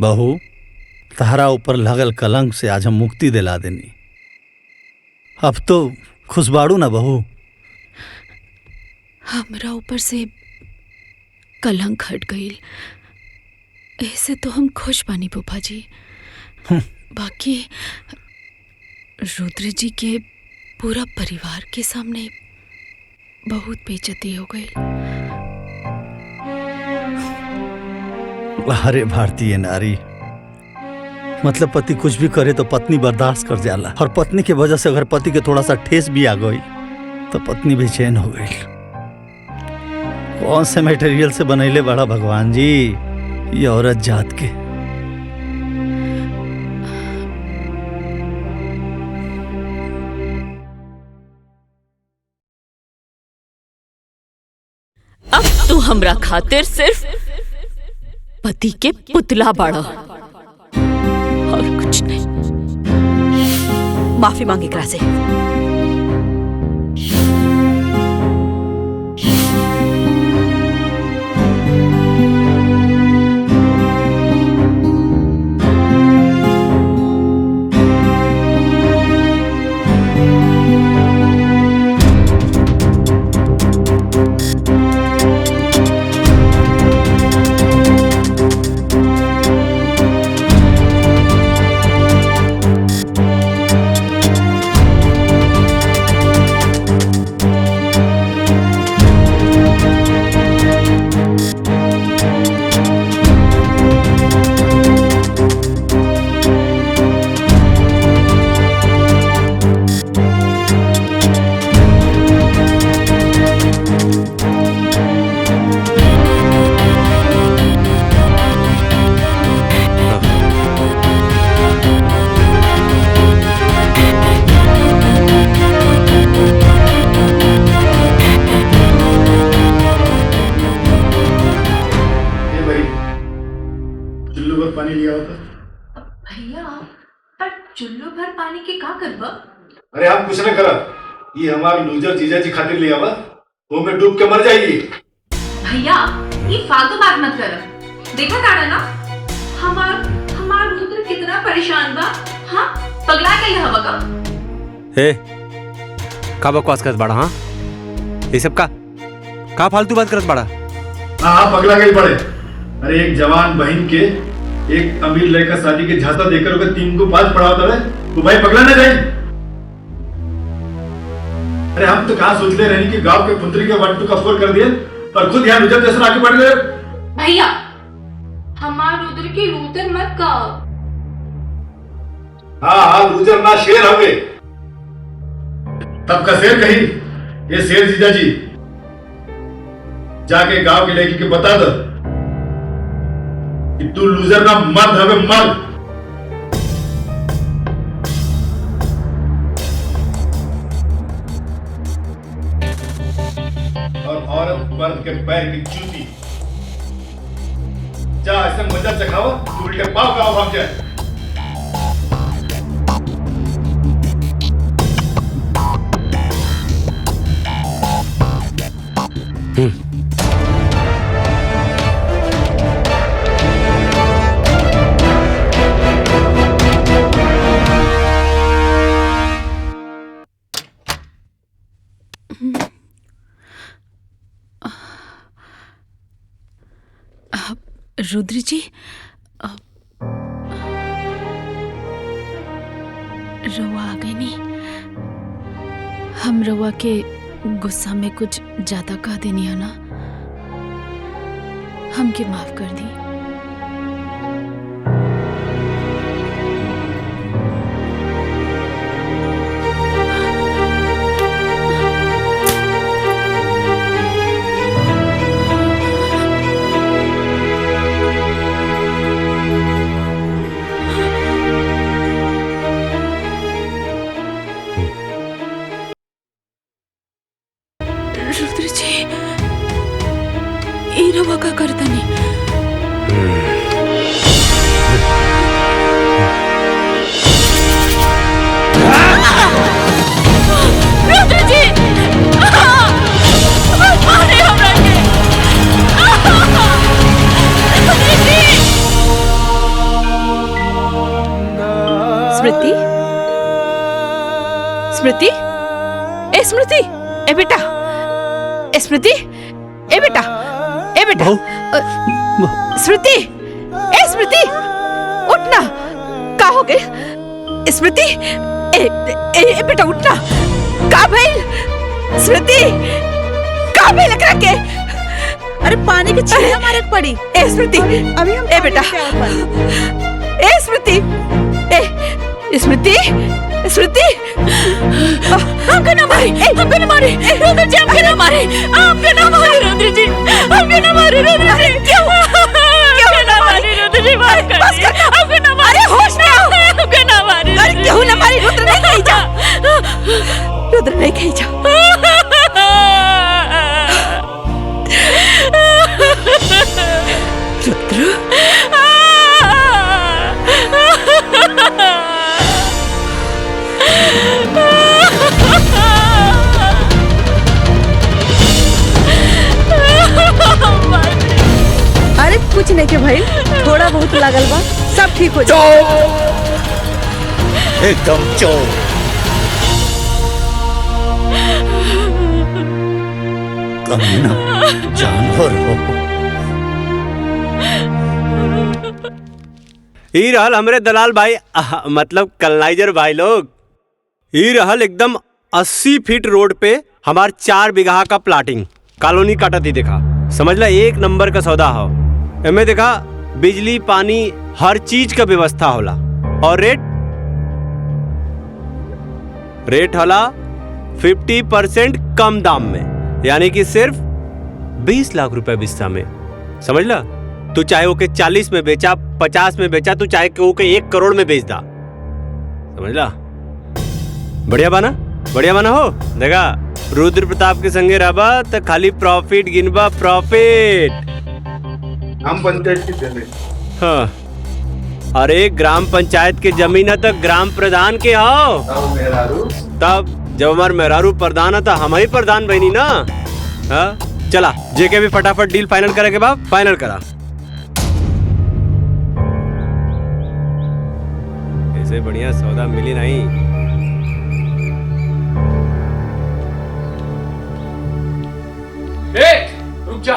[SPEAKER 9] बहू, तहरा ऊपर लगल कलंक से आज हम मुक्ति दिला देनी। अब तो खुशबाड़ू ना बहू?
[SPEAKER 6] हमरा ऊपर से कलंक हट गई, ऐसे तो हम खुश बानी फूफा जी। बाकी रुद्र जी के पूरा परिवार के सामने बहुत बेइज्जती हो गई।
[SPEAKER 9] अरे भारतीय नारी, मतलब पति कुछ भी करे तो पत्नी बर्दाश्त कर जाला, और पत्नी की वजह से अगर पति के थोड़ा सा ठेस भी आ गई तो पत्नी बेचैन हो गई। कौन से मटेरियल से बनैले बड़ा भगवान जी ये औरत जात के।
[SPEAKER 6] अब तू हमरा खातिर सिर्फ पति के पुतला बाड़ा और कुछ नहीं।
[SPEAKER 7] माफी मांगे एकरा से।
[SPEAKER 2] अरे आप कुछ न करा, ये हमारे लूजर जीजा जी खातिर ले आवा, वो में डूब के मर जाएगी।
[SPEAKER 11] भैया ये फालतू बात मत कर। देखा तारा ना हमार रुद्र कितना परेशान बा। हाँ पगला गई हवा का।
[SPEAKER 4] हे का बकवास करत बाड़ा? हाँ ये सब का फालतू बात करत बाड़ा?
[SPEAKER 2] हाँ पगला गई पड़े। अरे एक जवान बहन के एक अमीर लड़का शादी के झांसा देकर ओकर 3 को 5 पढ़ाता है, तो भाई पगला न जाए। अरे हम तो कहाँ सोच ले रहे कि गांव के पुत्री के 1 2 का 4 कर दिए, पर खुद यहाँ रुजर जैसा आगे बढ़ गए।
[SPEAKER 11] भैया हमार रुद्र की लूतर मत कहो।
[SPEAKER 2] हाँ लूजर ना शेर हवे। तब का शेर कही, ये शेर जीजा जी जाके गांव के लड़की के बता दो कि तू लूजर ना मर्द हवे, मर्द। और औरत मर्द के पैर की जूती। जा ऐसे मजा चखाओ कि उल्टे पाव गाँव भाग जाए।
[SPEAKER 6] रुद्र जी रवा आ गई नहीं। हम रवा के गुस्सा में कुछ ज्यादा कह देनी है ना, हमके माफ कर दी। रुद्र जी ये रवा का करता नहीं। रुद्र जी मारे हमरा के।
[SPEAKER 7] स्मृति, स्मृति, ए स्मृति, ए बेटा, ए स्मृति, ए बेटा, ए बेटा, स्मृति, ए स्मृति, उठना। का हो गए स्मृति? ए बेटा उठना। का भइल स्मृति? का भइल एकरा के?
[SPEAKER 8] अरे पानी की छींटा मारे के पड़ी।
[SPEAKER 7] ए स्मृति,
[SPEAKER 8] अभी हम
[SPEAKER 7] ए बेटा, ए स्मृति, ए स्मृति, स्मृति, हमको ना मारे, हमको ना मारे, रुद्र जी हमको ना मारे, हमको ना मारे रुद्र जी, हमको ना मारे रुद्र जी। क्यों ना मारे रुद्र जी? मार कर बस कर, हमको ना मारे, होश में आओ, हमको ना मारे। अरे क्यों ना मारे? रुद्र नहीं कहीं जा, रुद्र नहीं कहीं जा। रुद्र
[SPEAKER 8] अरे कुछ नहीं के भाई, थोड़ा बहुत लागल बा, सब ठीक हो जाए।
[SPEAKER 9] एकदम चोर। कमीना जानवर हो।
[SPEAKER 4] ई रहल हमरे दलाल भाई, मतलब कलनाइजर भाई लोग। ई रहल एकदम 80 फीट रोड पे हमार 4 बीघा का प्लाटिंग कॉलोनी काटती। देखा समझ ला, 1 नंबर का सौदा हो। एमे देखा बिजली पानी हर चीज का व्यवस्था होला। और रेट होला 50% कम दाम में, यानी कि सिर्फ 20 लाख रुपए बिस्सा में। समझ ला, तू चाहे ओके 40 में बेचा, 50 में बेचा, तू चाहे ओके 1 करोड़ में बेच दा। समझ ला, बढ़िया बना, बढ़िया बना हो। देखा रुद्र प्रताप के संगे रहबा तो खाली प्रॉफिट गिनबा, प्रॉफिट।
[SPEAKER 2] हम पंचायत की दे।
[SPEAKER 4] हाँ अरे ग्राम पंचायत के जमीन है तो ग्राम प्रधान के हो। तब जब हमार मेहरारू प्रधान है तो हम ही प्रधान बनी ना। हाँ चला जेके भी फटाफट डील फाइनल करे के बाद फाइनल करा। ऐसे बढ़िया सौदा मिली नहीं।
[SPEAKER 10] रुक जा।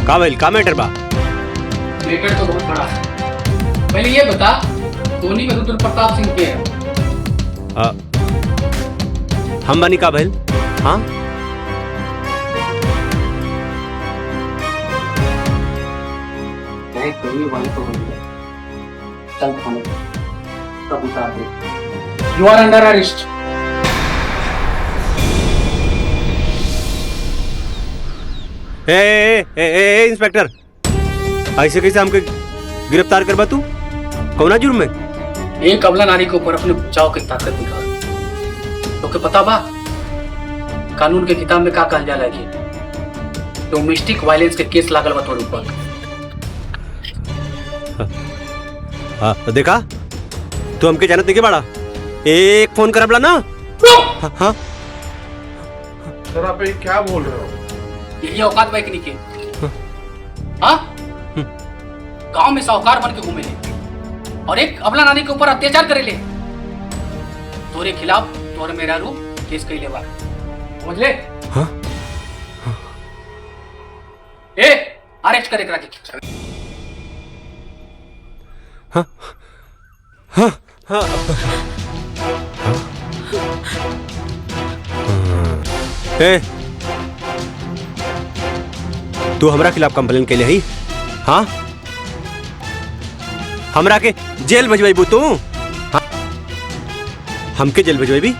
[SPEAKER 4] का भइल का मैटर बा?
[SPEAKER 10] मैटर तो बहुत बड़ा है। पहले ये बता धोनी में रुद्र प्रताप सिंह के है?
[SPEAKER 4] हम बनी का भइल? हाँ
[SPEAKER 10] चल खाने तब उतार दे। You are under arrest.
[SPEAKER 4] Inspector ऐसे कैसे हमके गिरफ्तार करबा तू? कौना जुर्म में?
[SPEAKER 10] एक अबला नारी के ऊपर अपने बचाव की ताकत दिखा। तो के पता बा कानून के किताब में का कहल जाला कि डोमेस्टिक वायलेंस के केस लागल बा तोर ऊपर।
[SPEAKER 4] हाँ देखा तू हमके जानत नहीं के बाड़ा। एक फोन करबला ना। हाँ
[SPEAKER 12] सर आप ये क्या बोल रहे हो?
[SPEAKER 10] यही औकात बाइक नहीं के। हाँ गांव में साहूकार बन के घूमे ले और एक अबला नानी के ऊपर अत्याचार करे ले। तोरे खिलाफ तोर मेरा रू केस कइले बा समझ ले।
[SPEAKER 4] हाँ
[SPEAKER 10] ए अरेस्ट करे करा के।
[SPEAKER 4] हाँ हाँ हाँ ए तू हमरा खिलाफ कंप्लेन के लिए ही? हाँ हमरा के जेल भेजवाई तू? हाँ हमके जेल भेजवाई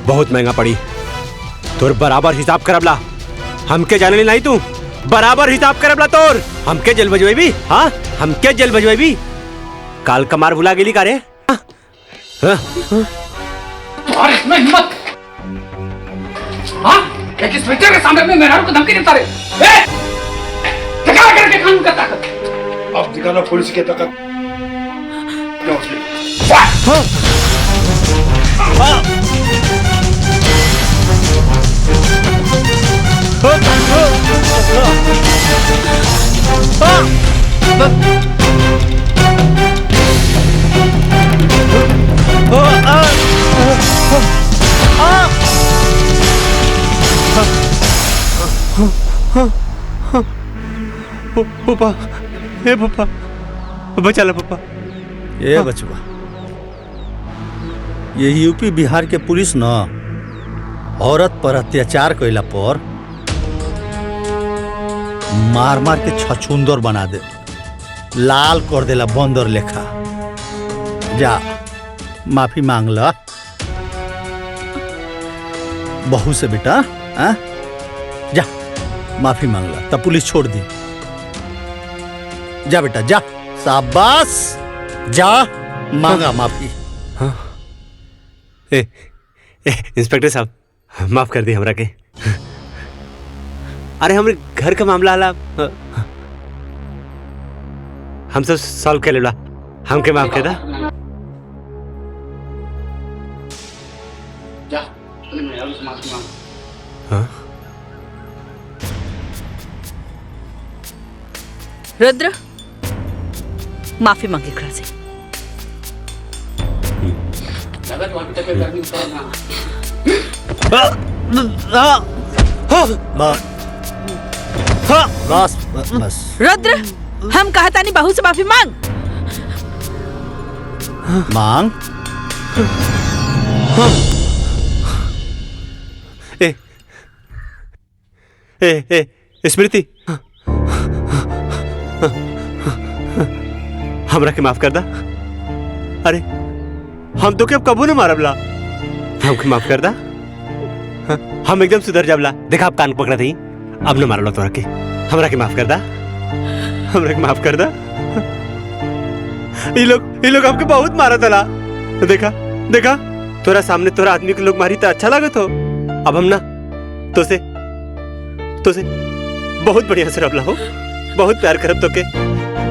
[SPEAKER 4] बहुत महंगा पड़ी। तोर बराबर हिसाब करबला। हमके जाने नहीं तू बराबर हिसाब करबला तोर। हमके जेल भेजवाई। हाँ हमके जेल भेजवाई। काल कमार भुला गेली का रे?
[SPEAKER 10] और इसमें हिम्मत? हाँ एक इंस्पेक्टर के सामने में मेहरारू को धमकी देता रे। दिखा करके कानून का ताकत।
[SPEAKER 12] अब दिखाना पुलिस की ताकत।
[SPEAKER 4] पापा हे पापा बचा ला पापा।
[SPEAKER 9] ये बचवा ये यूपी बिहार के पुलिस न औरत पर अत्याचार कैला पर मार मार के छछुंदर बना दे, लाल कर देला बंदर लेखा। जा माफी मांग ला बहू से बेटा। आ? जा माफी मांग ला तब पुलिस छोड़ दी। जा बेटा जा शाबाश जा मांगा माफी।
[SPEAKER 4] हाँ इंस्पेक्टर साहब माफ कर दी हमरा के। अरे हमरे घर का मामला आला हम सब सॉल्व कर लेला। हमके माफ कर दा।
[SPEAKER 10] जा तूने मेहरारू से माफी मांग।
[SPEAKER 4] हाँ
[SPEAKER 7] रुद्र माफी मांगे एकरा से।
[SPEAKER 10] लगा तो अभी तक गर्मी उतर ना।
[SPEAKER 9] बस बस
[SPEAKER 7] रुद्र हम कहता नहीं बहू से माफी मांग।
[SPEAKER 9] मांग।
[SPEAKER 4] ए ए ए स्मृति हमरा के माफ कर दा। अरे हम तो के अब कबू न मारबला। हमके माफ कर दा। हम एकदम सुधर जाबला। देखा आप कान पकड़ा थी अब न मारला तोरा के। हमरा के माफ कर दा। हमरा के माफ कर दा। ये लोग हमके बहुत मारा तला। देखा देखा तोरा सामने तोरा आदमी के लोग मारी तो अच्छा लागत हो। अब हम ना तो से बहुत बढ़िया से रबला हो, बहुत प्यार करब तो के।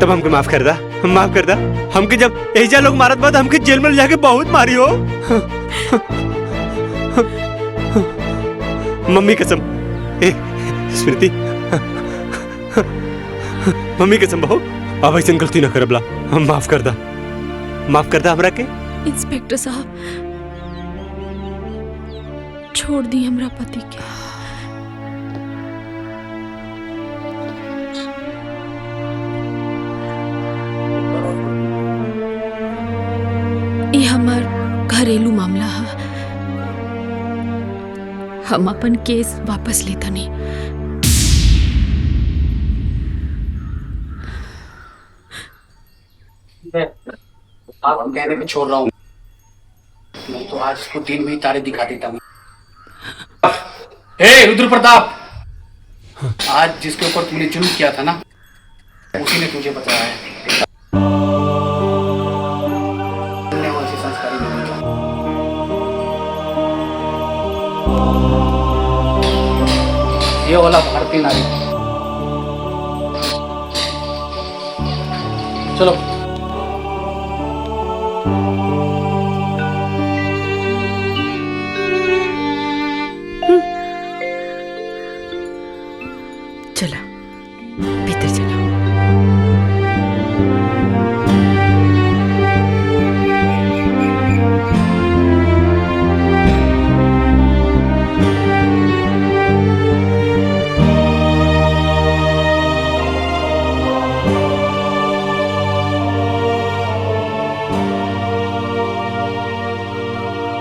[SPEAKER 4] तब हमके माफ कर दा, माफ कर दा। हमके जब एजा लोग मारत बाद हमके जेल में ले जाके बहुत मारी हो। मम्मी कसम, ए स्मृति, मम्मी कसम बहू, अब ऐसे गलती ना करबला। हम माफ कर दा, माफ कर दा हमरा के।
[SPEAKER 6] इंस्पेक्टर साहब, छोड़ दी हमरा पति के। ये हमार घरेलू मामला है। हम अपन केस वापस लेता नहीं।
[SPEAKER 10] आप कहने पे छोड़ रहा हूँ, नहीं तो आज इसको दिन में ही तारे दिखा देता हूँ। हे रुद्र प्रताप, आज जिसके ऊपर तूने जुल्म किया था ना, उसी ने तुझे बताया है। वैसे संस्कारी नहीं था। ये वाला भारतीय नारी। चलो
[SPEAKER 7] चला भीतर चला।